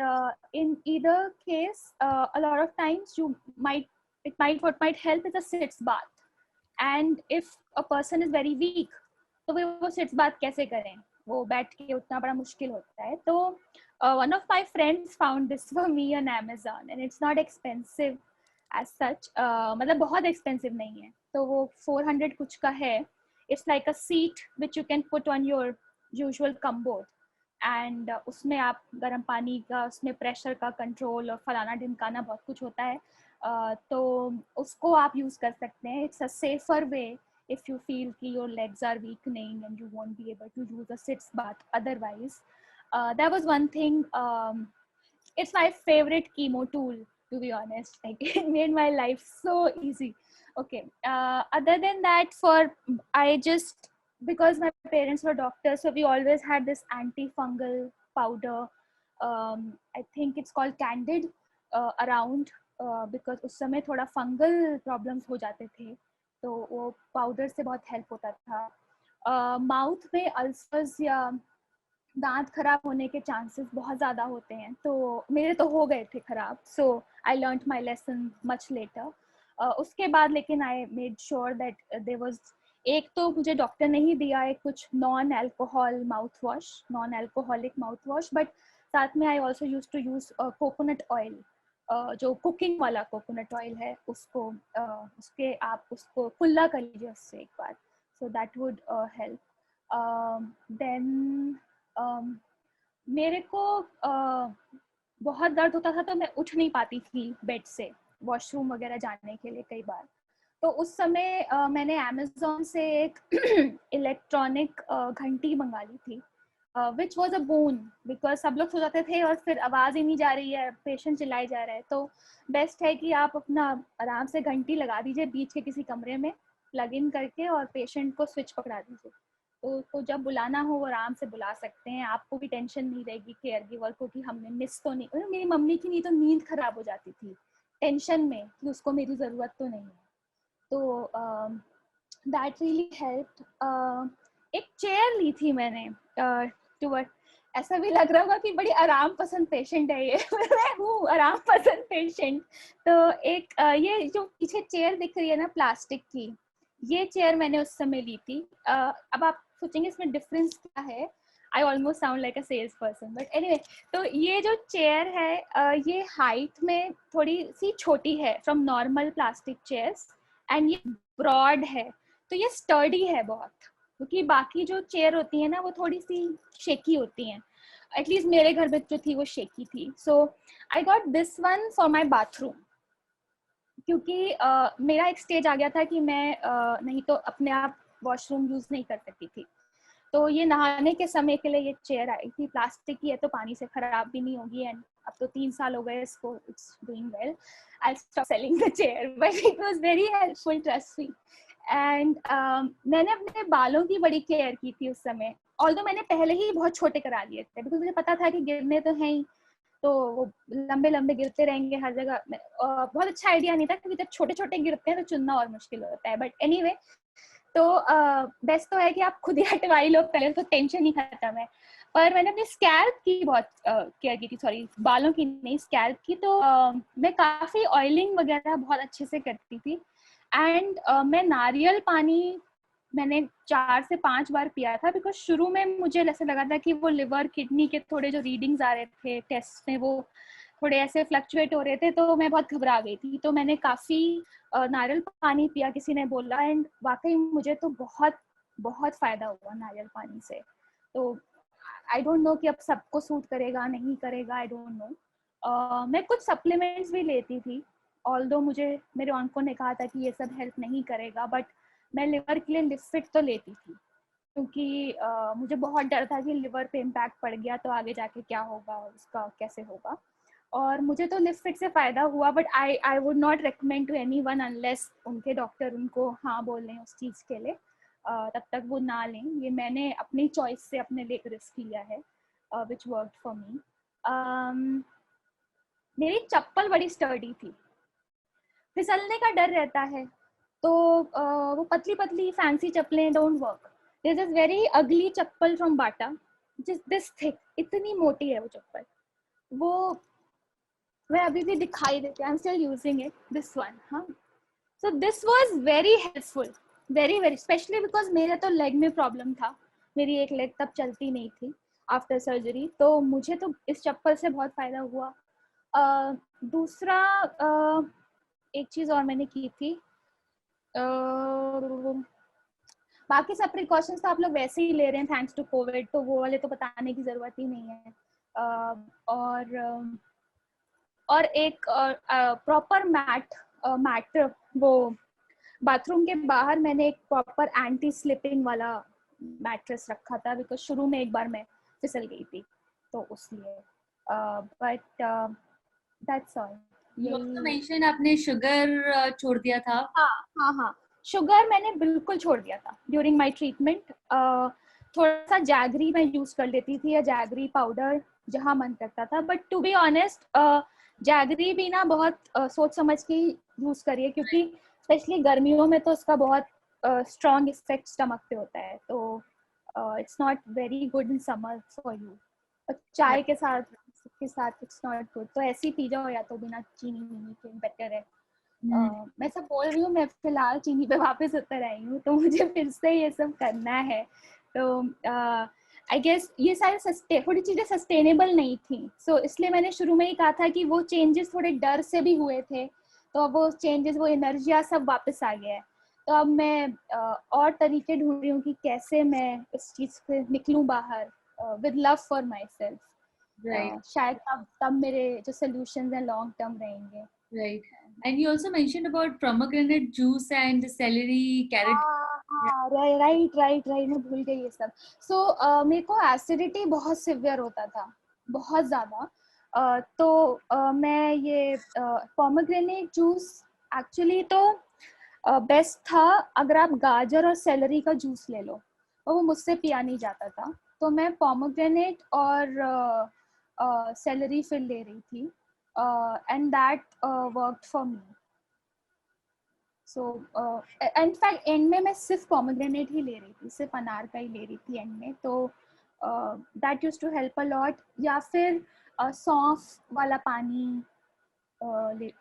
in either case, a lot of times what might help is a sitz bath. And if a person is very weak तो वो सिट्स बात कैसे करें, वो बैठ के उतना बड़ा मुश्किल होता है. तो one of my friends found this for me on Amazon and it's not expensive as such, मतलब बहुत एक्सपेंसिव नहीं है. तो वो 400 कुछ का है. It's like a seat which you can put on your usual कम्बोर्ड and उसमें आप गर्म पानी का, उसमें प्रेशर का कंट्रोल और फलाना ढिमकाना बहुत कुछ होता है. तो उसको आप यूज कर सकते हैं. It's a safer way if you feel कि your legs are weakening and you won't be able to use a sitz bath otherwise. That was one thing. It's my favorite chemo tool, to be honest. Like, it made my life so easy. Okay. Other than that, because my parents were doctors, so we always had this antifungal powder. I think it's called Candid around, because उस समय थोड़ा फंगल प्रॉब्लम्स हो जाते थे, तो वो पाउडर से बहुत हेल्प होता था. माउथ में अल्सर्स या दांत खराब होने के चांसेस बहुत ज़्यादा होते हैं, तो मेरे तो हो गए थे खराब. So I learn my lesson much later. उसके बाद लेकिन I made sure that there was, एक तो मुझे डॉक्टर ने ही दिया है कुछ non alcohol mouthwash, non alcoholic mouthwash, but साथ में I also use to use coconut oil, जो कुकिंग वाला कोकोनट ऑयल है उसको, उसके आप उसको कुल्ला कर लीजिए उससे एक बार, so that would help. Then मेरे को बहुत दर्द होता था, तो मैं उठ नहीं पाती थी बेड से वॉशरूम वगैरह जाने के लिए कई बार. तो उस समय मैंने Amazon से एक इलेक्ट्रॉनिक घंटी मंगा ली थी, which was a bone, because सब लोग सो जाते थे और फिर आवाज़ ही नहीं जा रही है, पेशेंट चिल्लाए जा रहा है. तो बेस्ट है कि आप अपना आराम से घंटी लगा दीजिए बीच के किसी कमरे में, प्लग इन करके, और पेशेंट को स्विच पकड़ा दीजिए. तो जब बुलाना हो वो आराम से बुला सकते हैं. आपको भी टेंशन नहीं रहेगी केयर गिवर को कि हमने मिस तो नहीं. मेरी मम्मी की नहीं तो नींद खराब हो जाती थी टेंशन में कि उसको मेरी ज़रूरत तो नहीं है. तो दैट रियली हेल्प्ड. एक चेयर ली थी मैंने, टूवर्ड, ऐसा भी लग रहा होगा कि बड़ी आराम पसंद पेशेंट है ये. मैं हूँ आराम पसंद पेशेंट. तो एक ये जो पीछे चेयर दिख रही है ना प्लास्टिक की, ये चेयर मैंने उस समय ली थी. अब आप सोचेंगे इसमें डिफरेंस क्या है. I almost sound like a sales person, but anyway, तो ये जो चेयर है ये हाइट में थोड़ी सी छोटी है from normal plastic chairs, and ये ब्रॉड है, तो ये स्टर्डी है बहुत, क्योंकि बाकी जो चेयर होती है ना वो थोड़ी सी शेकी होती हैं. एटलीस्ट मेरे घर में जो थी वो शेकी थी. So I got this one for my bathroom, क्योंकि मेरा एक स्टेज आ गया था कि मैं नहीं तो अपने आप वॉशरूम यूज नहीं कर सकती थी. तो ये नहाने के समय के लिए ये चेयर आई थी. प्लास्टिक की है तो पानी से खराब भी नहीं होगी, एंड अब तो 3 साल हो गए इसको, it's doing well. I stop selling the chair, but it was very helpful, trust me. And मैंने अपने बालों की बड़ी केयर की थी उस समय, ऑल्दो मैंने पहले ही बहुत छोटे करा लिए थे, बिकॉज मुझे पता था कि गिरने तो हैं ही, तो वो लंबे लंबे गिरते रहेंगे हर जगह. बहुत अच्छा आइडिया नहीं था, क्योंकि जब छोटे छोटे गिरते हैं तो चुनना और मुश्किल होता है. बट एनीवे, तो बेस्ट तो है कि आप खुद ही हटवाई लो पहले, तो टेंशन ही खत्म है. पर मैंने अपने स्कैल्प की बहुत केयर की थी, सॉरी बालों की नहीं, स्कैल्प की। तो मैं काफ़ी ऑयलिंग वगैरह बहुत अच्छे से करती थी। एंड मैं नारियल पानी मैंने 4 से 5 बार पिया था, बिकॉज शुरू में मुझे ऐसा लगा था कि वो लिवर किडनी के थोड़े जो रीडिंग्स आ रहे थे टेस्ट में, वो थोड़े ऐसे फ्लक्चुएट हो रहे थे, तो मैं बहुत घबरा गई थी। तो मैंने काफ़ी नारियल पानी पिया, किसी ने बोला, एंड वाकई मुझे तो बहुत बहुत फ़ायदा हुआ नारियल पानी से। तो आई डोंट नो कि अब सबको सूट करेगा नहीं करेगा, आई डोंट नो। मैं कुछ सप्लीमेंट्स भी लेती थी, ऑल्दो मुझे मेरे ऑन्को ने कहा था कि ये सब हेल्प नहीं करेगा, बट मैं लिवर के लिए लिफिट तो लेती थी, क्योंकि मुझे बहुत डर था कि लिवर पे इम्पैक्ट पड़ गया तो आगे जाके क्या होगा, उसका कैसे होगा। और मुझे तो लिफिट से फ़ायदा हुआ, but I would not recommend to any one unless उनके डॉक्टर उनको हाँ बोल लें उस चीज़ के लिए, तब तक वो ना लें। ये मैंने अपनी चॉइस से अपने लिए रिस्क लिया है, विच वर्क फॉर मी। मेरी चप्पल बड़ी स्टर्डी थी, फिसलने का डर रहता है, तो वो पतली पतली फैंसी चप्पलें don't work. This is very ugly chappal from बाटा, जिस दिस थिक, इतनी मोटी है वो चप्पल, वो मैं अभी भी दिखाई देती, I am still using it, this one. हाँ, so this was very helpful, very very, especially because मेरे तो लेग में प्रॉब्लम था, मेरी एक लेग तब चलती नहीं थी आफ्टर सर्जरी, तो मुझे तो इस चप्पल से बहुत फ़ायदा हुआ। दूसरा एक चीज़ और मैंने की थी, बाकी सब प्रिकॉशंस तो आप लोग वैसे ही ले रहे हैं थैंक्स टू कोविड, तो वो वाले तो बताने की ज़रूरत ही नहीं है। और एक प्रॉपर मैट, वो बाथरूम के बाहर मैंने एक प्रॉपर एंटी स्लिपिंग वाला मैट्रेस रखा था, बिकॉज शुरू में एक बार मैं फिसल गई थी, तो उसलिए। But that's all. You also mention आपने शुगर छोड़ दिया था। हाँ हाँ हाँ, शुगर मैंने बिल्कुल छोड़ दिया था ड्यूरिंग माय ट्रीटमेंट। थोड़ा सा जैगरी मैं यूज कर लेती थी, या जैगरी पाउडर जहाँ मन करता था, but to be honest jaggery भी ना बहुत सोच समझ के यूज करिए, क्योंकि स्पेशली गर्मियों में तो उसका बहुत स्ट्रॉन्ग इफेक्ट स्टमक पे होता है, तो it's not very good in summer for you. चाय के साथ इट्स नॉट गुड, तो ऐसी पी जाओ या तो बिना चीनी वीनी के, बेटर है। मैं सब बोल रही हूँ, मैं फिलहाल चीनी पे वापस उतर आई हूँ, तो मुझे फिर से ये सब करना है। तो आई गेस ये सारे थोड़ी चीज़ें सस्टेनेबल नहीं थी, सो इसलिए मैंने शुरू में ही कहा था कि वो चेंजेस थोड़े डर से भी हुए थे, तो अब वो चेंजेस, वो एनर्जिया सब वापस आ गया है। तो अब मैं और तरीके ढूंढ रही हूँ कि कैसे मैं इस चीज़ से निकलूँ बाहर, with love for my self. शायद तब मेरे जो सोल्यूशंस हैं लॉन्ग टर्म रहेंगे। Right. And you also mentioned about pomegranate juice and celery, carrot. Right, मैं भूल गई ये सब। सो मेरे को एसिडिटी बहुत सिवियर होता था, बहुत ज़्यादा। तो मैं ये पोमेग्रेनेट जूस एक्चुअली तो बेस्ट था अगर आप गाजर और सेलरी का जूस ले लो, और वो मुझसे पिया नहीं जाता था, तो मैं पोमेग्रेनेट और सेलरी फिर ले रही थी, and that worked for me. So in fact and में मैं सिर्फ पोमेग्रेनेट ही ले रही थी, सिर्फ अनार का ही ले रही थी एंड में, तो that use to help a lot. या फिर सौंफ वाला पानी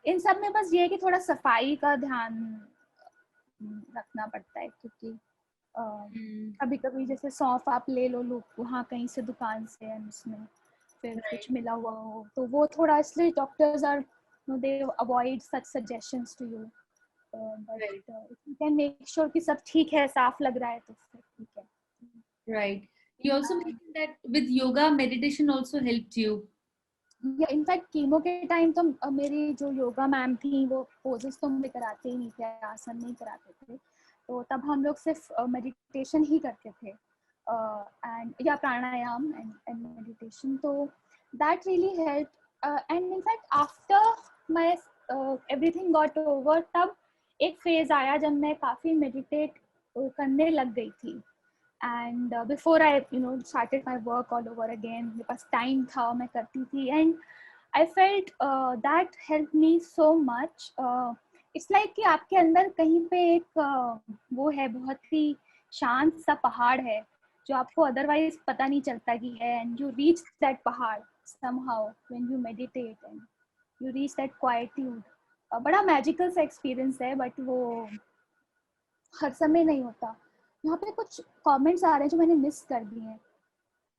इन सब में बस ये है कि थोड़ा सफाई का ध्यान रखना पड़ता है, क्योंकि कभी कभी जैसे सौंफ आप ले लो वहाँ कहीं से दुकान से, एंड उसमें फिर कुछ मिला हुआ हो, तो वो थोड़ा, इसलिए doctors are they avoid such suggestions to you, but you can make sure कि सब ठीक है, साफ लग रहा है, तो फिर ठीक है। Right. You also mentioned that with yoga, meditation also helped you. या इनफैक्ट कीमो के टाइम तो मेरी जो योगा मैम थी वो पोजेस तो मुझे कराते ही नहीं थे, आसन नहीं कराते थे, तो तब हम लोग सिर्फ मेडिटेशन ही करते थे, एंड या प्राणायाम एंड मेडिटेशन, तो that really help. And in fact after my everything got over, तब एक फेज आया जब मैं काफ़ी मेडिटेट करने लग गई थी, and before I started my work all over again, मेरे पास टाइम था, मैं करती थी, and I felt that helped me so much. It's like कि आपके अंदर कहीं पे एक वो है, बहुत ही शांत सा पहाड़ है, जो आपको अदरवाइज पता नहीं चलता कि है, एंड यू रीच दैट पहाड़ somehow when you meditate and you reach that quietude. बड़ा मैजिकल सा एक्सपीरियंस है, बट वो हर समय नहीं होता. यहाँ पे कुछ कमेंट्स आ रहे हैं जो मैंने मिस कर दिए हैं.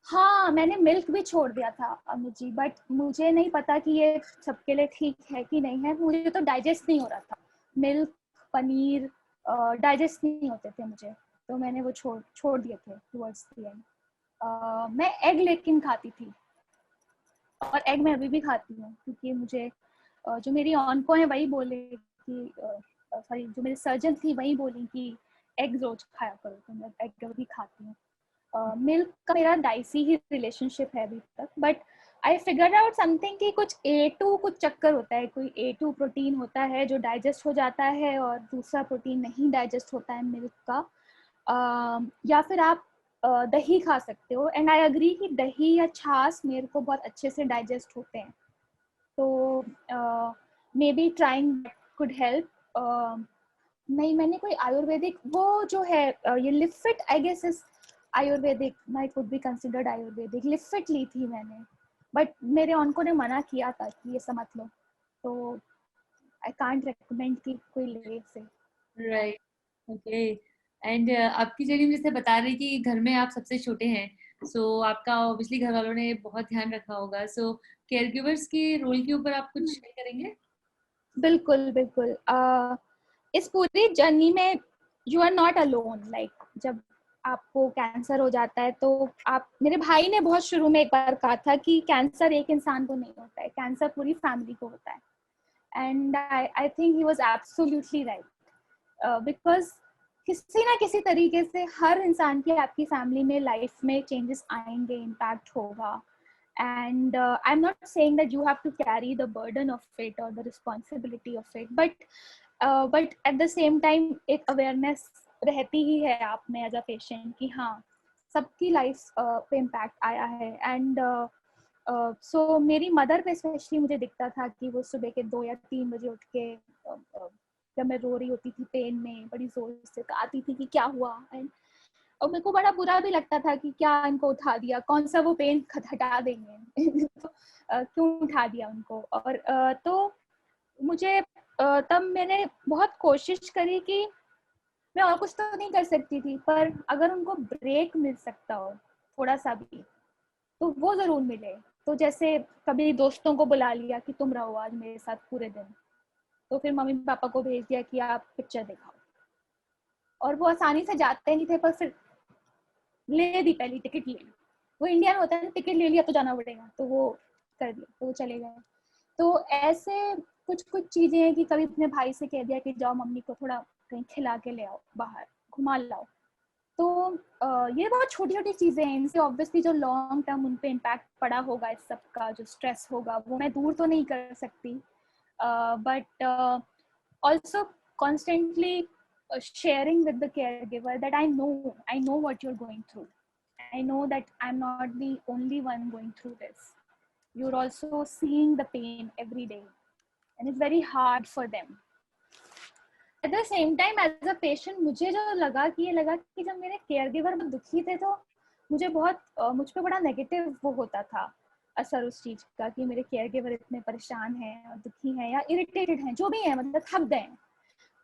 हाँ, मैंने मिल्क भी छोड़ दिया था अमित जी, बट मुझे नहीं पता कि ये सबके लिए ठीक है कि नहीं है. मुझे तो डाइजेस्ट नहीं हो रहा था. मिल्क, पनीर डाइजेस्ट नहीं होते थे मुझे, तो मैंने वो छोड़ दिए थे टुवर्ड्स द एंड. मैं एग लेकिन खाती थी, और एग मैं अभी भी खाती हूँ, क्योंकि मुझे जो मेरी ऑनको है वही बोले कि सॉरी, जो मेरी सर्जन थी वही बोली कि एग रोज खाया करो, तो मैं एग अभी खाती हूँ. मिल्क का मेरा डाइसी ही रिलेशनशिप है अभी तक, but I figure out something कि कुछ A2 कुछ चक्कर होता है. कोई A2 प्रोटीन होता है जो डाइजेस्ट हो जाता है, और दूसरा प्रोटीन नहीं डाइजेस्ट होता है मिल्क का. या फिर आप दही खा सकते हो, एंड आई अग्री कि दही या छाछ मेरे को बहुत अच्छे से डाइजेस्ट होते हैं. तो maybe trying could help. नहीं, मैंने कोई आयुर्वेदिक वो जो है ये लिफिट, I guess is ayurvedic, my could be considered ayurvedic. लिफिट ली थी मैंने, बट मेरे उनको ने मना किया था कि ये सब मत लो, तो आई कांट रेकमेंड कि कोई ले से. राइट. ओके. एंड आपकी जर्नी में जैसे बता रही कि घर में आप सबसे छोटे हैं, सो आपका ऑब्वियसली घर वालों ने बहुत ध्यान रखा होगा. सो केयर गिवर्स के रोल के ऊपर आप कुछ शेयर करेंगे? बिल्कुल बिल्कुल. इस पूरी जर्नी में you are not alone. Like जब आपको कैंसर हो जाता है, तो आप, मेरे भाई ने बहुत शुरू में एक बार कहा था कि कैंसर एक इंसान को नहीं होता है, कैंसर पूरी फैमिली को होता है. And I think he was absolutely right, because किसी ना किसी तरीके से हर इंसान की, आपकी फैमिली में लाइफ में चेंजेस आएंगे, इम्पैक्ट होगा. And I'm not saying that you have to carry the burden of it or the responsibility of it, but at the same time एक awareness रहती ही है आप में एज अ पेशेंट कि हाँ, सबकी लाइफ पे इम्पैक्ट आया है. एंड सो मेरी मदर पे स्पेशली मुझे दिखता था कि वो सुबह के 2 या 3 बजे उठ के जब मैं रो रही होती थी पेन में, बड़ी जोर से आती थी कि क्या हुआ. एंड और मेरे को बड़ा बुरा भी लगता था कि क्या इनको उठा दिया, कौन सा वो पेन हटा देंगे तो क्यों उठा दिया उनको. और तो मुझे तब मैंने बहुत कोशिश करी कि मैं और कुछ तो नहीं कर सकती थी, पर अगर उनको ब्रेक मिल सकता हो थोड़ा सा भी, तो वो जरूर मिले. तो जैसे कभी दोस्तों को बुला लिया कि तुम रहो आज मेरे साथ पूरे दिन, तो फिर मम्मी पापा को भेज दिया कि आप पिक्चर दिखाओ, और वो आसानी से जाते नहीं थे, पर फिर ले दी, पहली टिकट ले ली. वो इंडिया में होता है, टिकट ले लिया तो जाना पड़ेगा, तो वो कर दिया, तो वो चले गए. तो ऐसे कुछ कुछ चीजें हैं कि कभी अपने भाई से कह दिया कि जाओ मम्मी को थोड़ा कहीं खिला के ले आओ, बाहर घुमा लाओ. तो ये बहुत छोटी छोटी चीजें हैं. इनसे ऑब्वियसली जो लॉन्ग टर्म उन पे इम्पैक्ट पड़ा होगा, इस सब का जो स्ट्रेस होगा वो मैं दूर तो नहीं कर सकती, but also constantly sharing with the caregiver that I know what you're going through. I know that I'm not the only one going through this. You're also seeing the pain every day, and it's very hard for them. At the same time, as a patient, मुझे जो लगा कि जब मेरे caregiver बहुत दुखी थे, तो मुझे बहुत मुझ पे बड़ा नेगेटिव वो होता था असर उस चीज का कि मेरे caregiver इतने परेशान हैं और दुखी हैं या इरिटेटेड हैं, जो भी है, मतलब थक गए हैं.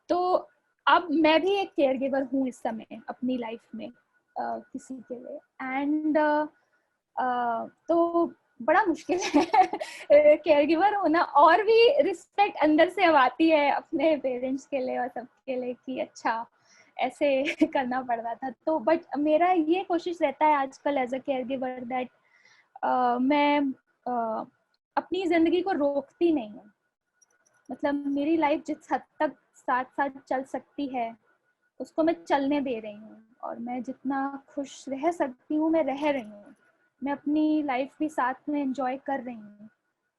तो अब मैं भी एक केयर गिवर हूँ इस समय अपनी लाइफ में किसी के लिए. एंड तो बड़ा मुश्किल है केयर गिवर होना, और भी रिस्पेक्ट अंदर से अब आती है अपने पेरेंट्स के लिए और सबके लिए कि अच्छा ऐसे करना पड़ रहा था. तो बट मेरा ये कोशिश रहता है आजकल as a caregiver that मैं अपनी जिंदगी को रोकती नहीं हूँ. मतलब मेरी लाइफ जिस हद तक साथ साथ चल सकती है उसको मैं चलने दे रही हूँ, और मैं जितना खुश रह सकती हूँ मैं रह रही हूँ. मैं अपनी लाइफ भी साथ में एंजॉय कर रही हूँ,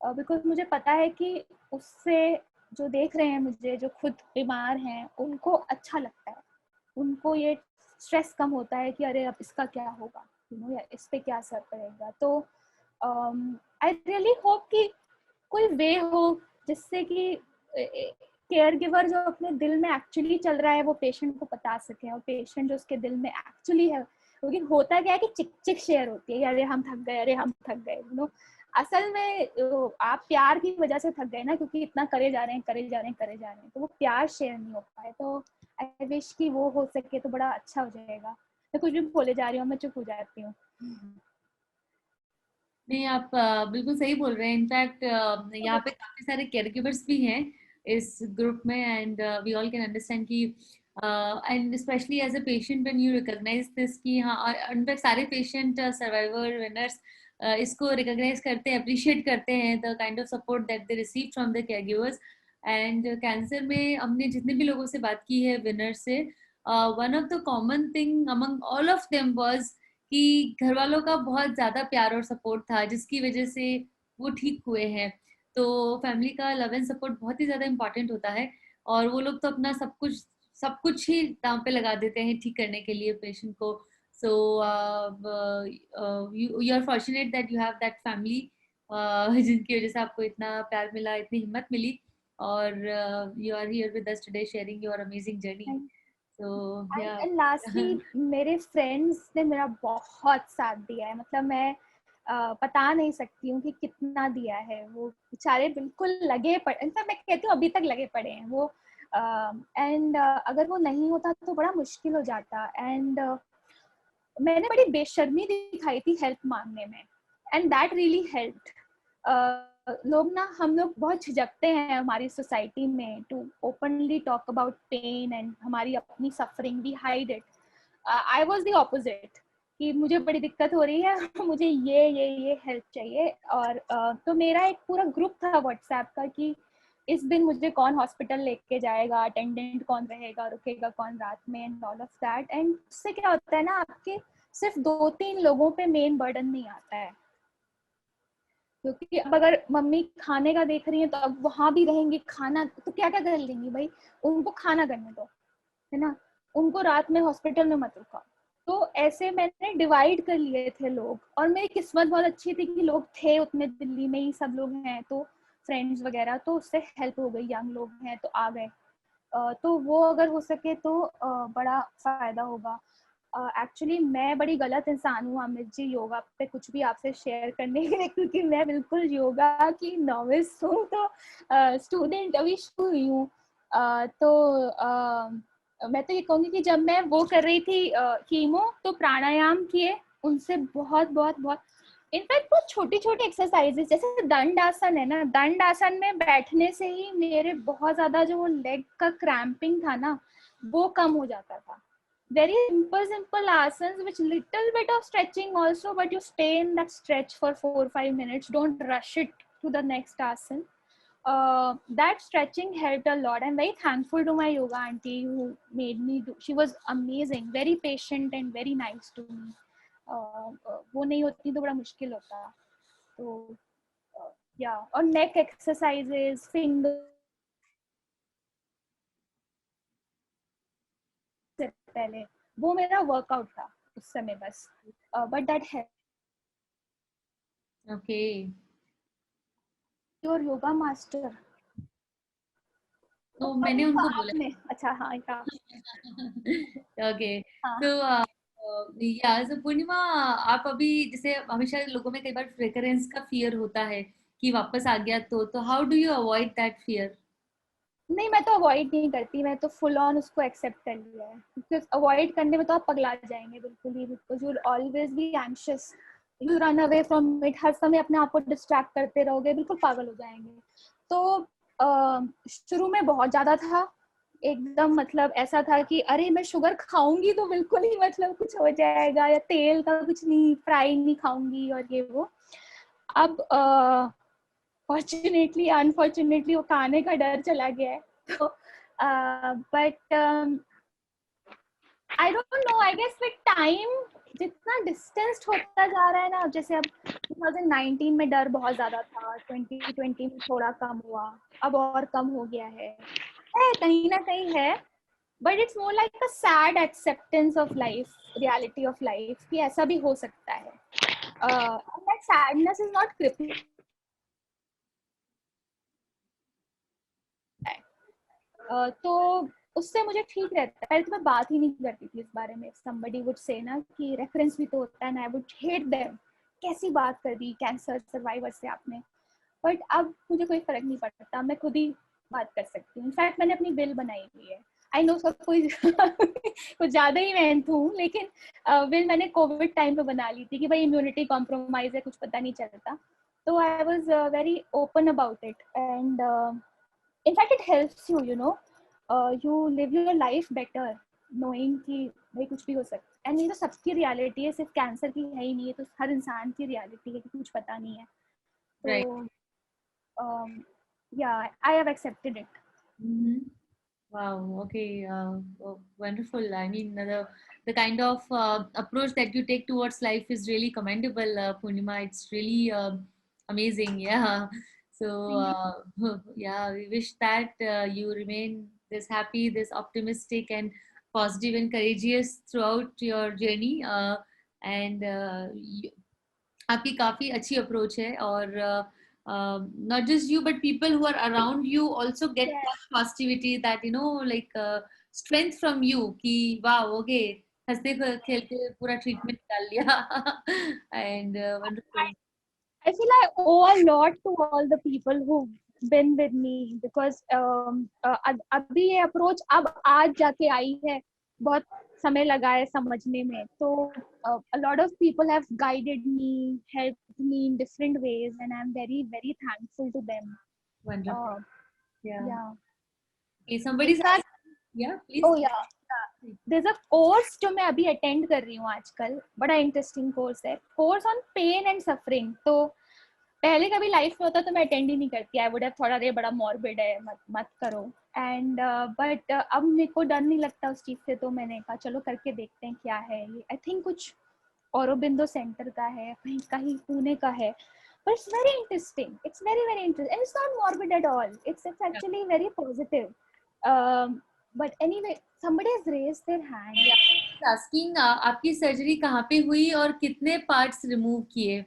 बिकॉज मुझे पता है कि उससे जो देख रहे हैं मुझे, जो खुद बीमार हैं, उनको अच्छा लगता है, उनको ये स्ट्रेस कम होता है कि अरे अब इसका क्या होगा, या इस पे क्या असर पड़ेगा. तो आई रियली होप कि कोई वे हो जिससे कि केयर गिवर जो अपने दिल में एक्चुअली चल रहा है वो पेशेंट को बता सके, और पेशेंट जो उसके दिल में एक्चुअली है क्योंकि होता क्या है कि चिक चिक शेयर होती है, अरे हम थक गए, अरे हम थक गए, यू नो। असल में आप प्यार की वजह से थक गए ना, क्योंकि इतना करे जा रहे हैं, करे जा रहे हैं, करे जा रहे हैं, तो वो प्यार शेयर नहीं हो पाए। तो आई विश कि वो हो सके तो बड़ा अच्छा हो जाएगा। मैं कुछ भी बोले जा रही हूँ, मैं चुप हो जाती हूँ। नहीं, आप बिल्कुल सही बोल रहे हैं। इनफैक्ट यहाँ पे काफी सारे केयर गिवर्स भी हैं इस ग्रुप में, and we all can understand कि and especially as a patient when you recognise this कि हाँ, इनफैक्ट सारे पेशेंट सर्वाइवर विनर्स इसको रिकॉग्नाइज करते हैं, अप्रिशिएट करते हैं the kind of support that they receive from the caregivers. And cancer में हमने जितने भी लोगों से बात की है विनर से, one of the common thing among all of them was कि घर वालों का बहुत ज्यादा प्यार और सपोर्ट था, जिसकी वजह से वो ठीक हुए हैं। तो फैमिली का लव एंड सपोर्ट बहुत ही ज्यादा इंपॉर्टेंट होता है, और वो लोग तो अपना सब कुछ ही दांव पे लगा देते हैं ठीक करने के लिए पेशेंट को। So you are fortunate that you have that family जिनकी वजह से आपको इतना प्यार मिला, इतनी हिम्मत मिली, और you are here with us today sharing your amazing journey. So yeah and lastly मेरे फ्रेंड्स ने मेरा बहुत साथ दिया है, मतलब मैं बता नहीं सकती हूँ कि कितना दिया है। वो बेचारे बिल्कुल लगे पड़े, इनफैक्ट मैं कहती हूँ अभी तक लगे पड़े हैं वो। एंड अगर वो नहीं होता तो बड़ा मुश्किल हो जाता। एंड मैंने बड़ी बेशर्मी दिखाई थी हेल्प मांगने में, एंड दैट रियली हेल्प्ड। लोग ना, हम लोग बहुत झिझकते हैं हमारी सोसाइटी में to openly talk about pain and हमारी अपनी suffering, we hide it. I was the opposite कि मुझे बड़ी दिक्कत हो रही है मुझे ये हेल्प चाहिए। और तो मेरा एक पूरा ग्रुप था व्हाट्सएप का कि इस दिन मुझे कौन हॉस्पिटल लेके जाएगा, अटेंडेंट कौन रहेगा, रुकेगा कौन रात में, and all of that. And उससे क्या होता है ना, आपके सिर्फ 2-3 लोगों पे मेन बर्डन नहीं आता है। क्योंकि अब अगर मम्मी खाने का देख रही है तो अब वहां भी रहेंगी, खाना तो क्या क्या कर लेंगी भाई, उनको खाना करने दो, है ना, उनको रात में हॉस्पिटल में मत रुका। तो ऐसे मैंने डिवाइड कर लिए थे लोग, और मेरी किस्मत बहुत अच्छी थी कि लोग थे उतने, दिल्ली में ही सब लोग हैं, तो फ्रेंड्स वगैरह, तो उससे हेल्प हो गई, यंग लोग हैं तो आ गए। तो वो अगर हो सके तो बड़ा फायदा होगा। एक्चुअली मैं बड़ी गलत इंसान हूँ अमित जी योगा पे कुछ भी आपसे शेयर करने के लिए, क्योंकि मैं बिल्कुल योगा की नॉविस हूँ, तो स्टूडेंट अभी शुरू हुई हूँ। मैं तो ये कहूँगी कि जब मैं वो कर रही थी कीमो, तो प्राणायाम किए उनसे, बहुत बहुत बहुत। इनफैक्ट वो छोटी छोटी एक्सरसाइजेस, जैसे दंड आसन है ना, दंड आसन में बैठने से ही मेरे बहुत ज्यादा जो वो लेग का क्रैम्पिंग था ना, वो कम हो जाता था। Very simple asanas which little bit of stretching also, but you stay in that stretch for 4-5 minutes, don't rush it to the next asan. That stretching helped a lot. I'm very thankful to my yoga auntie who made me do, she was amazing, very patient and very nice to me. वो नहीं होती तो बड़ा मुश्किल होता। तो या, और neck exercises, finger से पहले, वो मेरा वर्कआउट था उस समय बस। बट दैट है ओके। Your yoga master. तो मैंने उनको बोला। आपने, अच्छा हाँ कहा। ओके। हाँ। तो या सो पूर्णिमा, आप अभी जैसे हमेशा लोगों में कई बार फ्रेग्रेंस का फियर होता है कि वापस आ गया, तो how do you avoid that fear? नहीं, मैं तो अवॉइड नहीं करती, मैं तो फुल ऑन उसको एक्सेप्ट कर लिया है, बिकॉज अवॉइड करने में तो आप पगला जाएंगे बिल्कुल ही, because you always be anxious, you run away from it, हर समय अपने आप को डिस्ट्रैक्ट करते रहोगे, बिल्कुल पागल हो जाएंगे। तो शुरू में बहुत ज्यादा था, एकदम मतलब ऐसा था कि अरे मैं शुगर खाऊंगी तो बिल्कुल ही मतलब कुछ हो जाएगा, या तेल का कुछ नहीं, फ्राई नहीं खाऊंगी और ये वो। अब फॉर्चुनेटली अनफॉर्चुनेटली वो खाने का डर चला गया है। तो but I don't know, I guess with time जितना डिस्टेंस होता जा रहा है ना, जैसे अब 2019 में डर बहुत ज्यादा था, 2020 में थोड़ा कम हुआ, अब और कम हो गया है कहीं ना कहीं है। But it's more like a sad acceptance of life, reality of life, कि ऐसा भी हो सकता है। And that sadness is not creeping. तो उससे मुझे ठीक रहता है। पहले तो मैं बात ही नहीं करती थी इस बारे में। somebody would say ना कि रेफरेंस भी तो होता है, and I would hate them, कैसी बात कर दी कैंसर सर्वाइवर से आपने। बट अब मुझे कोई फर्क नहीं पड़ता, मैं खुद ही बात कर सकती हूँ। इनफैक्ट मैंने अपनी बिल बनाई हुई है। आई नो सब कोई कुछ ज़्यादा ही मेहनत हूँ, लेकिन बिल मैंने कोविड टाइम पे बना ली थी कि भाई इम्यूनिटी कॉम्प्रोमाइज है, कुछ पता नहीं चलता। तो I was very open about it, and in fact it helps you, you know, you live your life better knowing कि भाई कुछ भी हो सकता है। एंड ये तो सबकी रियलिटी है, सिर्फ कैंसर की है ही नहीं, है तो हर इंसान की रियलिटी है कि कुछ पता नहीं है। Right. तो yeah, I have accepted it. Mm-hmm. Wow. Okay. Wonderful. I mean, the kind of approach that you take towards life is really commendable, Purnima. It's really amazing. Yeah. So Thank you. yeah, we wish that you remain this happy, this optimistic, and positive and courageous throughout your journey. And आपकी काफी अच्छी अप्रोच है, और not just you but people who are around you also get Yeah. that positivity, that like strength from you कि wow, okay, हंसते खेलते पूरा ट्रीटमेंट डाल लिया and wonderful. I feel I owe a lot to all the people who've been with me because अभी ये अप्रोच अब आज जाके आई है, बहुत समय लगा है समझने में। तो a lot of people have guided me, helped me in different ways, and I'm very very thankful to them. Wonderful. Uh, Yeah. yeah. Okay, In somebody's fact, asking. Yeah, please. oh yeah, there's a course जो मैं अभी अटेंड कर रही हूँ आजकल, बड़ा इंटरेस्टिंग कोर्स है, course on pain and suffering. तो पहले कभी लाइफ में होता तो मैं अटेंड ही नहीं करती, आई वुड हैव थोड़ा अरे बड़ा मॉर्बिड है, मत मत करो। एंड बट अब मेरे को डर नहीं लगता उस चीज से, तो मैंने कहा चलो करके देखते हैं क्या है ये। आई थिंक कुछ औरोबिंदो सेंटर का है, कहीं कहीं पुणे का है, but it's very interesting, it's very very interesting, and it's not morbid at all, it's Yeah. actually very positive. But anyway, somebody has raised their hand. Yeah. Asking, आपकी सर्जरी कहाँ पे हुई और कितने पार्ट्स रिमूव किए?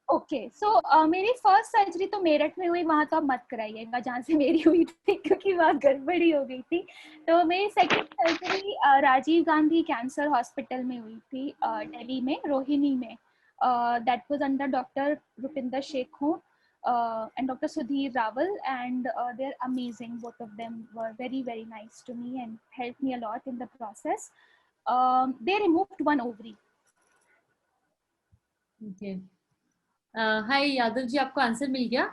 ओके, सो मेरी फर्स्ट सर्जरी तो मेरठ में हुई, वहां तो आप मत कराइएगा जहाँ से मेरी हुई थी, क्योंकि वहाँ गड़बड़ी हो गई थी। तो मेरी second surgery Rajiv Gandhi cancer hospital में हुई थी, दिल्ली में, रोहिणी में। That was under doctor Rupinder Sekhon and Dr. Sudhir Raval, and they're amazing. Both of them were very very nice to me and helped me a lot in the process. They removed one ovary. Okay. हाय यादव जी, आपको आंसर मिल गया?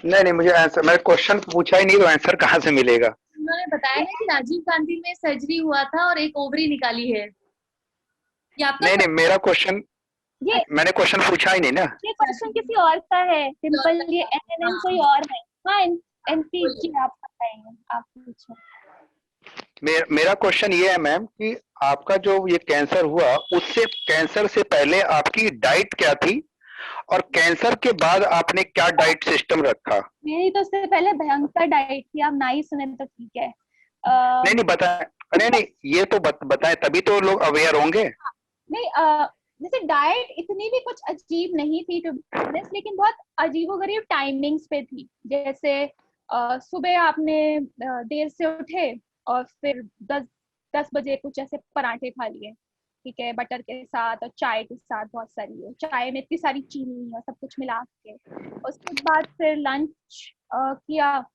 नहीं नहीं, मुझे आंसर, मैं क्वेश्चन पूछा ही नहीं तो आंसर कहाँ से मिलेगा? उन्होंने बताया ना कि राजीव गांधी में सर्जरी हुआ था और एक ओवरी निकाली है। ये आपका नहीं नहीं, मेरा क्वेश्चन, ये मैंने क्वेश्चन पूछा ही नहीं ना। ये क्वेश्चन किसी और का है, सिंपल, ये एनएनएम कोई हाँ, और है। हाँ, एनपी बोलिए। जी आप बताएंगे, आप पूछो। मेरा क्वेश्चन ये है मैम कि आपका जो ये कैंसर हुआ, उससे कैंसर से पहले आपकी डाइट क्या थी और कैंसर के बाद आपने क्या डाइट सिस्टम रखा? मेरी तो उससे पहले भयंकर डाइट थी, आप ना ही सुने तो ठीक है। नहीं नहीं बताएं, नहीं नहीं, ये तो बताएं, तभी तो लोग अवेयर होंगे। नहीं, जैसे डाइट इतनी भी कुछ अजीब नहीं थी टू बी ऑनेस्ट, लेकिन बहुत अजीबोगरीब टाइमिंग्स पे थी। जैसे सुबह आपने देर से उठे और फिर 10 बजे कुछ ऐसे पराठे खा लिए, ठीक है, बटर के साथ और चाय के साथ, बहुत सारी चाय में इतनी सारी चीनी और सब कुछ मिला के। उसके बाद फिर लंच किया।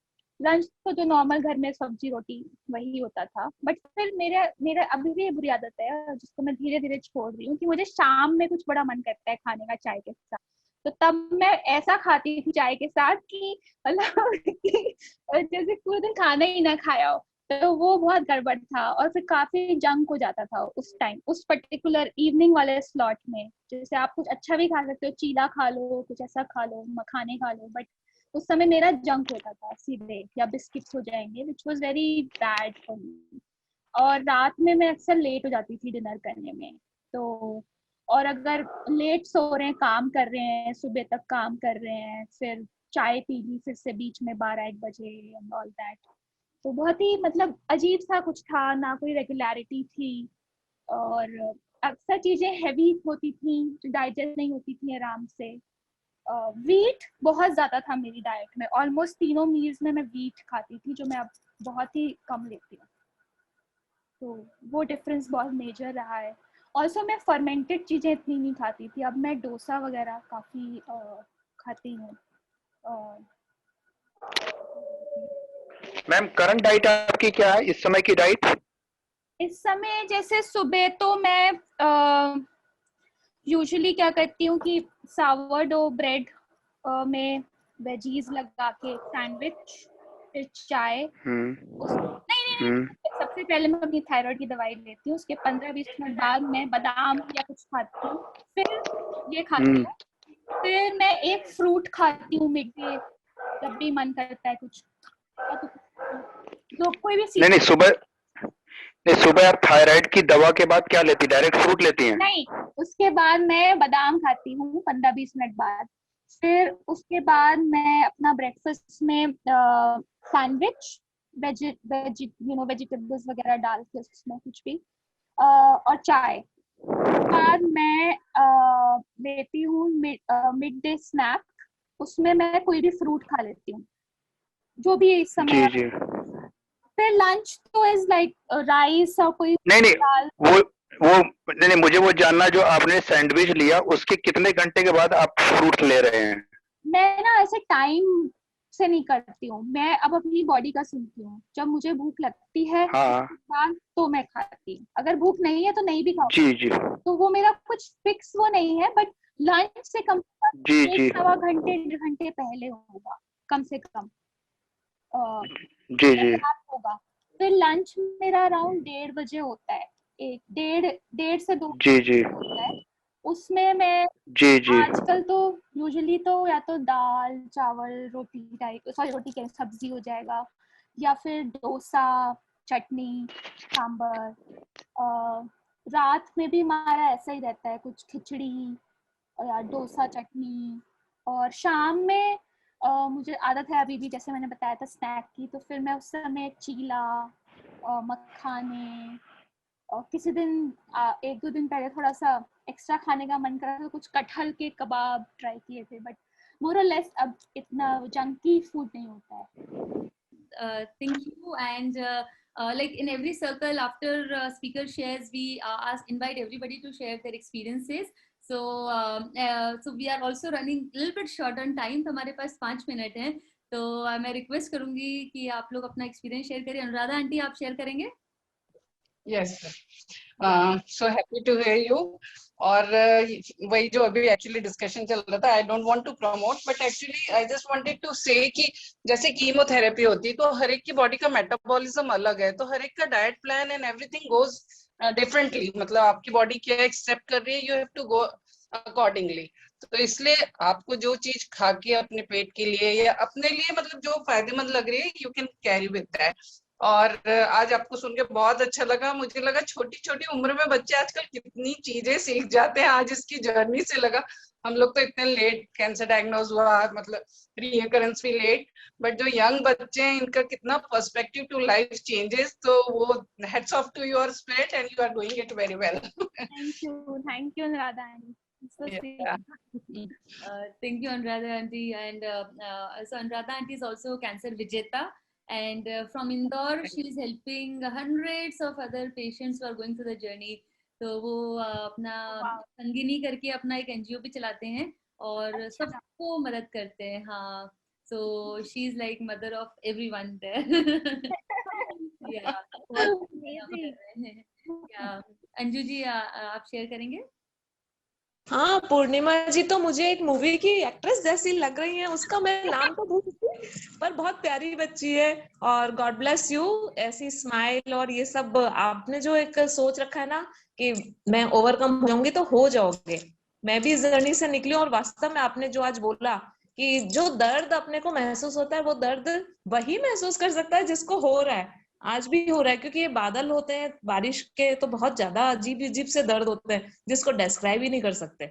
लंच तो जो नॉर्मल घर में सब्जी रोटी वही होता था, बट फिर मेरे मेरे अभी भी ये बुरी आदत है जिसको मैं धीरे धीरे छोड़ रही हूँ कि मुझे शाम में कुछ बड़ा मन करता है खाने का चाय के साथ। तो तब मैं ऐसा खाती थी चाय के साथ कि मतलब कि जैसे पूरे दिन खाना ही ना खाया हो। तो वो बहुत गड़बड़ था, और फिर काफी जंक हो जाता था उस टाइम, उस पर्टिकुलर इवनिंग वाले स्लॉट में। जैसे आप कुछ अच्छा भी खा सकते हो, चीला खा लो, कुछ ऐसा खा लो, मखाने खा लो, बट उस समय मेरा जंक होता था सीधे, या बिस्किट्स हो जाएंगे, which was very bad for me. और रात में मैं अक्सर लेट हो जाती थी डिनर करने में। तो और अगर लेट सो रहे हैं, काम कर रहे हैं, सुबह तक काम कर रहे हैं, फिर चाय पी ली फिर से बीच में 12-1 बजे एंड ऑल दैट, तो बहुत ही मतलब अजीब सा कुछ था, ना कोई रेगुलरिटी थी। और अक्सर चीजें हैवी होती थी, डाइजेस्ट नहीं होती थी आराम से। वीट बहुत ज्यादा था मेरी डाइट में, ऑलमोस्ट तीनों मील्स में मैं वीट खाती थी, जो मैं अब बहुत ही कम लेती हूँ, तो वो डिफरेंस बहुत मेजर रहा है। ऑल्सो मैं फर्मेंटेड चीज़ें इतनी नहीं खाती थी, अब मैं डोसा वगैरह काफ़ी खाती हूँ। मैम करंट डाइट आपकी क्या है इस समय की डाइट? इस समय जैसे सुबह तो मैं यूजुअली क्या करती हूँ कि सावरडो ब्रेड में वेजीज लगा के सैंडविच, फिर चाय। नहीं नहीं नहीं, हम्म सबसे पहले मैं अपनी थायराइड की दवाई लेती हूँ, उसके 15-20 मिनट बाद मैं बादाम या कुछ खाती हूँ, फिर ये खाती हम्म हूँ, फिर मैं एक फ्रूट खाती हूँ मिड डे जब भी मन करता है कुछ, या तो जो कोई भी नहीं नहीं, सीजन। सुबह आप थायराइड की दवा के बाद क्या लेती, डायरेक्ट फ्रूट लेती हैं? नहीं, उसके बाद मैं बादाम खाती हूँ 15-20 मिनट बाद, फिर उसके बाद मैं अपना ब्रेकफास्ट में सैंडविच, वेजिटेबल्स वगैरह डाल के उसमें कुछ भी, और चाय। बाद मैं लेती हूँ मिड डे स्नैक, उसमें मैं कोई भी फ्रूट खा लेती हूँ जो भी इस समय। जी जी। फिर लंच तो इज लाइक राइस और कोई नहीं नहीं, दाल। वो नहीं नहीं, मुझे वो जानना, जो आपने सैंडविच लिया उसके कितने घंटे के बाद आप फ्रूट ले रहे हैं? मैं ना ऐसे टाइम से नहीं करती हूँ, मैं अब अपनी बॉडी का सुनती हूँ, जब मुझे भूख लगती है हाँ उसके बाद तो मैं खाती हूँ, अगर भूख नहीं है तो नहीं भी खाऊंगी। जी जी तो वो मेरा कुछ फिक्स वो नहीं है, बट लंच से कम से जी कम जी 1-1.25 घंटे 1.5 घंटे पहले होगा, कम से कम जी जी गैप होगा। फिर लंच मेरा अराउंड 1:30 बजे होता है, एक डेढ़ डेढ़ से 2 जी जी होता है। उसमें मैं जी जी आजकल तो यूजुअली तो या तो दाल चावल रोटी टाइप, सॉरी रोटी के सब्जी हो जाएगा, या फिर डोसा चटनी सांबर। रात में भी हमारा ऐसा ही रहता है, कुछ खिचड़ी या डोसा चटनी। और शाम में मुझे आदत है अभी भी, जैसे मैंने बताया था स्नैक की, तो फिर मैं उस समय चीला मखाने, और किसी दिन 1-2 दिन पहले थोड़ा सा एक्स्ट्रा खाने का मन करा तो कुछ कटहल के कबाब ट्राई किए थे, बट मोर और लेस अब इतना जंकी फूड नहीं होता है। Thank you. And like in every circle, after speaker shares, we invite everybody to share their experiences. So, so we are also running a little bit short on time. तो हमारे पास 5 मिनट हैं, तो मैं रिक्वेस्ट करूंगी कि आप लोग अपना एक्सपीरियंस शेयर करें। अनुराधा आंटी, आप शेयर करेंगे? Yes, so happy to hear you. और वही जो अभी एक्चुअली डिस्कशन चल रहा था, I don't want to promote, but actually I just wanted to say कि जैसे कीमोथेरेपी होती है तो हर एक की बॉडी का मेटाबॉलिज्म अलग है, तो हर एक का diet plan and everything goes differently, मतलब आपकी बॉडी क्या एक्सेप्ट कर रही है, you have to go accordingly. तो इसलिए आपको जो चीज खा के अपने पेट के लिए या अपने लिए मतलब जो फायदेमंद लग रही है, you can carry with that. और आज आपको सुन के बहुत अच्छा लगा, मुझे लगा छोटी छोटी उम्र में बच्चे आजकल कितनी चीजें सीख जाते हैं, आज इसकी जर्नी से लगा हम लोग तो इतने लेट कैंसर डायग्नोज हुआ, मतलब रीअकरेंस भी लेट, बट जो यंग बच्चे हैं इनका कितना पर्सपेक्टिव टू लाइफ चेंजेस, तो वो hats off to your spirit and you are doing it very well. Thank you Anuradha aunty, so sweet. Thank you, Anuradha aunty. And so Anuradha aunty is also cancer vijeta, and from Indore she is helping hundreds of other patients who are going through the journey. तो वो अपना संगिनी करके अपना एक एनजीओ भी चलाते हैं और सबको मदद करते हैं। हाँ, so she is like mother of everyone there. Yeah, बहुत काम कर रहे हैं। Yeah, अंजू जी आप शेयर करेंगे? हाँ, पूर्णिमा जी तो मुझे एक मूवी की एक्ट्रेस जैसी लग रही है, उसका मैं नाम तो भूल चुकी, पर बहुत प्यारी बच्ची है। और गॉड ब्लेस यू, ऐसी स्माइल और ये सब आपने जो एक सोच रखा है ना कि मैं ओवरकम हो जाऊंगी, तो हो जाओगे। मैं भी इस जर्नी से निकली और वास्तव में आपने जो आज बोला कि जो दर्द अपने को महसूस होता है वो दर्द वही महसूस कर सकता है जिसको हो रहा है। आज भी हो रहा है, क्योंकि ये बादल होते हैं बारिश के, तो बहुत ज्यादा अजीब अजीब से दर्द होते हैं जिसको डिस्क्राइब ही नहीं कर सकते।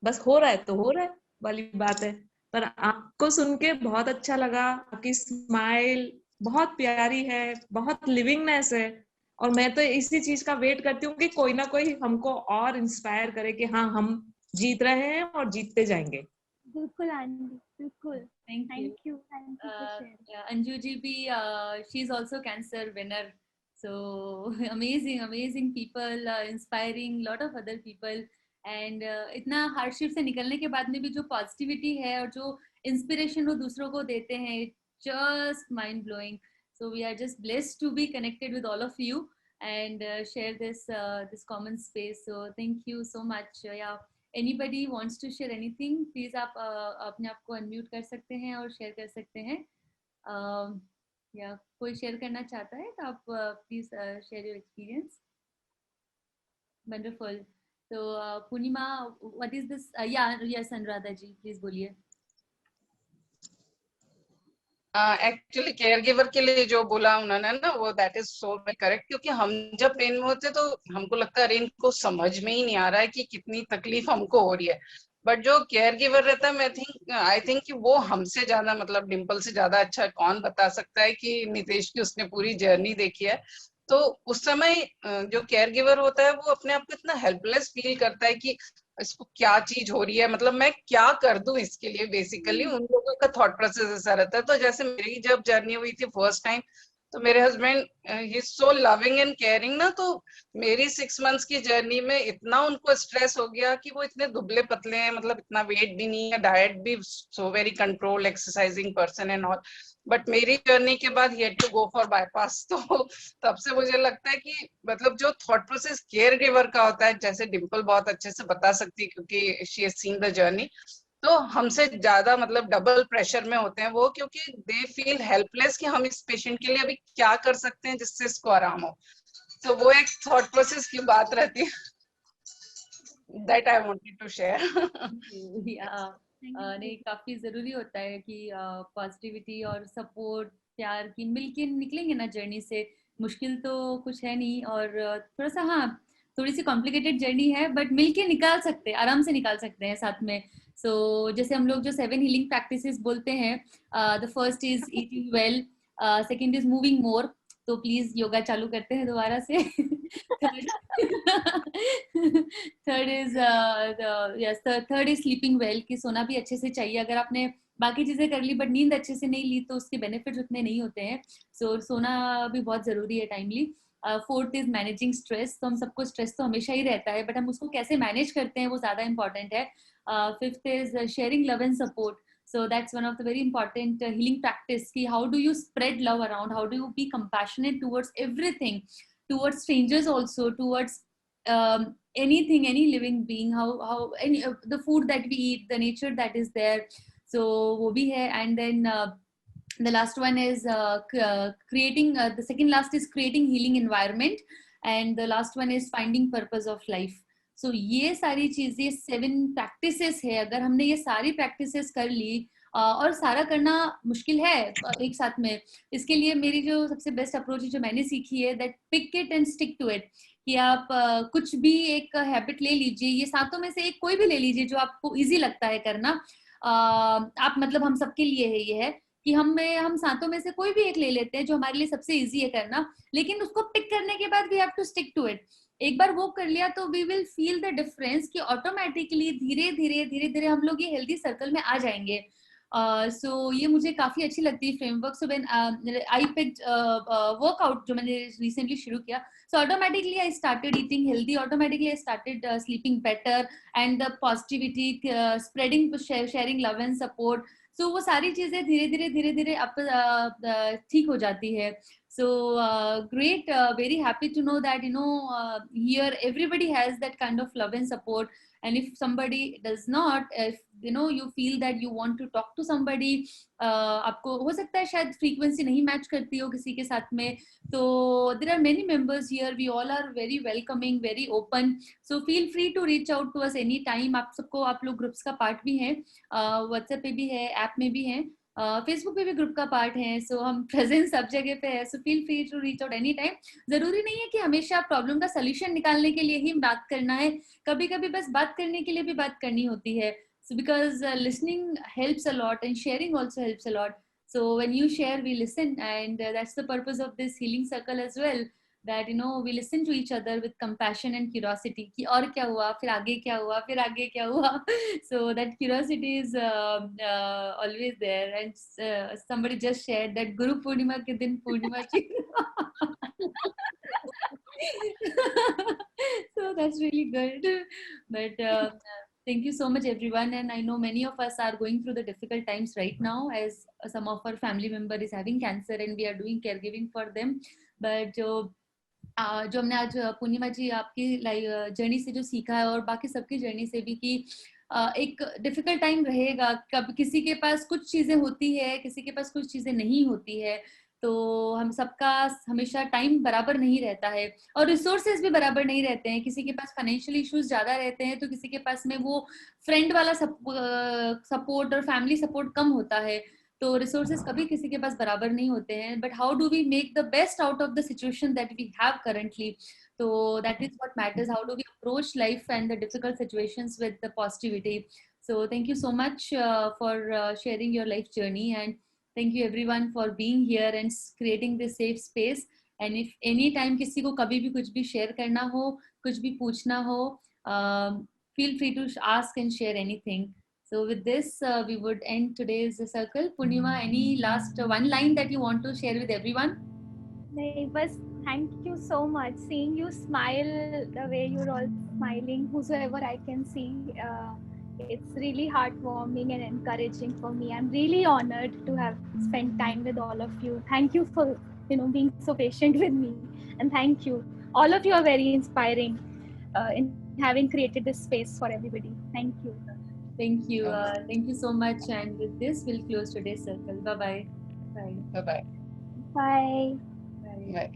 बस हो रहा है तो हो रहा है वाली बात है। पर आपको सुन के बहुत अच्छा लगा, आपकी स्माइल बहुत प्यारी है, बहुत लिविंगनेस है। और मैं तो इसी चीज का वेट करती हूँ कि कोई ना कोई हमको और इंस्पायर करे कि हाँ, हम जीत रहे हैं और जीतते जाएंगे। बिल्कुल आंटी, बिल्कुल। Thank you. Thank you for sharing. Yeah, Anju ji bhi, she's also cancer winner. So amazing people, inspiring lot of other people. And इतना हार्डशिप से निकलने के बाद में भी जो पॉजिटिविटी है और जो इंस्पिरेशन वो दूसरों को देते हैं, just mind blowing. So we are just blessed to be connected with all of you and share this common space. So thank you so much. Yeah. Anybody wants to share anything, please आप अपने आप को unmute कर सकते हैं और share कर सकते हैं. या कोई share करना चाहता है तो आप please share your experience. Wonderful. So Purnima, what is this? Yes, Anuradha ji, please बोलिए. एक्चुअली केयर गिवर के लिए जो बोला उन्होंने ना, वो दैट इज सो करेक्ट, क्योंकि हम जब पेन में होते तो हमको लगता है अरे इनको समझ में ही नहीं आ रहा है कि कितनी तकलीफ हमको हो रही है, बट जो केयर गिवर रहता है आई थिंक कि वो हमसे ज्यादा, मतलब डिम्पल से ज्यादा अच्छा कौन बता सकता है कि नितेश की उसने पूरी जर्नी देखी है. तो उस समय जो केयर गिवर होता है वो अपने आप को इतना हेल्पलेस फील करता है कि इसको क्या चीज हो रही है, मतलब मैं क्या कर दूं इसके लिए. बेसिकली उन लोगों का थॉट प्रोसेस ऐसा रहता है. तो जैसे मेरी जब जर्नी हुई थी फर्स्ट टाइम, तो मेरे husband he is so loving and caring ना, तो मेरी 6 मंथ्स की जर्नी में इतना उनको स्ट्रेस हो गया कि वो इतने दुबले पतले हैं, मतलब इतना वेट भी नहीं है, डाइट भी so very control, exercising person and all. But मेरी जर्नी के बाद ही had to go for bypass. तो तब से मुझे लगता है कि मतलब जो थॉट प्रोसेस केयर गिवर का होता है, जैसे डिम्पल बहुत अच्छे से बता सकती है क्योंकि she has seen the journey, तो हमसे ज्यादा मतलब डबल प्रेशर में होते हैं वो, क्योंकि दे फील हेल्पलेस कि हम इस पेशेंट के लिए अभी क्या कर सकते हैं जिससे इसको आराम हो. तो वो एक थॉट प्रोसेस की बात रहती है. That I wanted to share. नहीं, काफी जरूरी होता है कि पॉजिटिविटी और सपोर्ट, प्यार की मिलके निकलेंगे ना जर्नी से. मुश्किल तो कुछ है नहीं, और थोड़ा सा थोड़ी सी कॉम्प्लिकेटेड जर्नी है, बट मिलके निकाल सकते हैं, आराम से निकाल सकते हैं साथ में. सो जैसे हम लोग जो 7 हीलिंग प्रैक्टिसेस बोलते हैं, the first is eating well, second is moving more. तो प्लीज योगा चालू करते हैं दोबारा से. थर्ड इज स्लीपिंग वेल, कि सोना भी अच्छे से चाहिए. अगर आपने बाकी चीजें कर ली बट नींद अच्छे से नहीं ली तो उसके बेनिफिट्स उतने नहीं होते हैं. सो सोना भी बहुत जरूरी है timely. Fourth is managing stress. तो हम सबको स्ट्रेस तो हमेशा ही रहता है, बट हम उसको कैसे मैनेज करते हैं वो ज्यादा इंपॉर्टेंट है. Fifth is sharing love and support. So that's one of the very important healing practice. Ki how do you spread love around? How do you be compassionate towards everything, towards strangers also, towards anything, any living being? How any the food that we eat, the nature that is there. So wo bhi hai. And then the last one is creating. The second last is creating healing environment, and the last one is finding purpose of life. सो ये सारी चीजें 7 प्रैक्टिसेस है. अगर हमने ये सारी प्रैक्टिसेस कर ली, और सारा करना मुश्किल है एक साथ में, इसके लिए मेरी जो सबसे बेस्ट अप्रोच है जो मैंने सीखी है, that pick it and stick to it. कि आप कुछ भी एक हैबिट ले लीजिए, ये सातों में से एक कोई भी ले लीजिए जो आपको इजी लगता है करना. आप मतलब हम सबके लिए है ये है कि हम सातों में से कोई भी एक ले लेते हैं जो हमारे लिए सबसे इजी है करना, लेकिन उसको पिक करने के बाद we have to stick to it. एक बार वो कर लिया तो we will feel the difference कि ऑटोमेटिकली धीरे धीरे हम लोग ये हेल्दी सर्कल में आ जाएंगे. सो ये मुझे काफी अच्छी लगती है framework. So when I picked workout जो मैंने रिसेंटली शुरू किया, so automatically I started eating healthy, automatically I started sleeping better, and the positivity spreading, sharing love and support. So वो सारी चीजें धीरे धीरे अब ठीक हो जाती है. So great, very happy to know that here everybody has that kind of love and support. And if somebody does not, if you feel that you want to talk to somebody, आपको हो सकता है शायद frequency नहीं match करती हो किसी के साथ में, तो there are many members here. We all are very welcoming, very open. So feel free to reach out to us anytime. आप लोग ग्रुप्स का पार्ट भी हैं, व्हाट्सएप पे भी है, ऐप में भी है, फेसबुक पे भी ग्रुप का पार्ट है. सो हम प्रेजेंट सब जगह पे है. So feel free to reach out any time. जरूरी नहीं है कि हमेशा प्रॉब्लम का सोल्यूशन निकालने के लिए ही बात करना है, कभी कभी बस बात करने के लिए भी बात करनी होती है. So because listening helps a lot and sharing also helps a lot. So when you share, we listen, and that's the purpose of this healing circle as well. that we listen to each other with compassion and curiosity कि और क्या हुआ, फिर आगे क्या हुआ, फिर आगे क्या हुआ. So that curiosity is always there. And somebody just shared that Guru Purnima के दिन पूर्णिमा जी. So that's really good. But thank you so much, everyone. And I know many of us are going through the difficult times right now, as some of our family member is having cancer, and we are doing caregiving for them. But जो हमने आज पूर्णिमा जी आपकी जर्नी से जो सीखा है, और बाकी सबकी जर्नी से भी, कि एक डिफिकल्ट टाइम रहेगा. कब किसी के पास कुछ चीजें होती है, किसी के पास कुछ चीजें नहीं होती है. तो हम सबका हमेशा टाइम बराबर नहीं रहता है, और रिसोर्सेज भी बराबर नहीं रहते हैं. किसी के पास फाइनेंशियल इश्यूज ज्यादा रहते हैं, तो किसी के पास में वो फ्रेंड वाला सपोर्ट और फैमिली सपोर्ट कम होता है. तो रिसोर्सेज कभी किसी के पास बराबर नहीं होते हैं. But how do we make the best out of the situation that we have currently. So that is what matters. How do we approach life and the difficult situations with the positivity? So thank you so much for sharing your life journey, and thank you everyone for being here and creating this safe space. And if any time किसी को कभी भी कुछ भी share करना हो, कुछ भी पूछना हो, feel free to ask and share anything. So with this, we would end today's circle. Purnima, any last one line that you want to share with everyone? नहीं, बस thank you so much. Seeing you smile the way you're all smiling, whosoever I can see, it's really heartwarming and encouraging for me. I'm really honored to have spent time with all of you. Thank you for being so patient with me, and thank you. All of you are very inspiring in having created this space for everybody. Thank you. Thank you. Thank you so much. And with this, we'll close today's circle. Bye-bye. Bye. Bye-bye. Bye. Bye. Bye.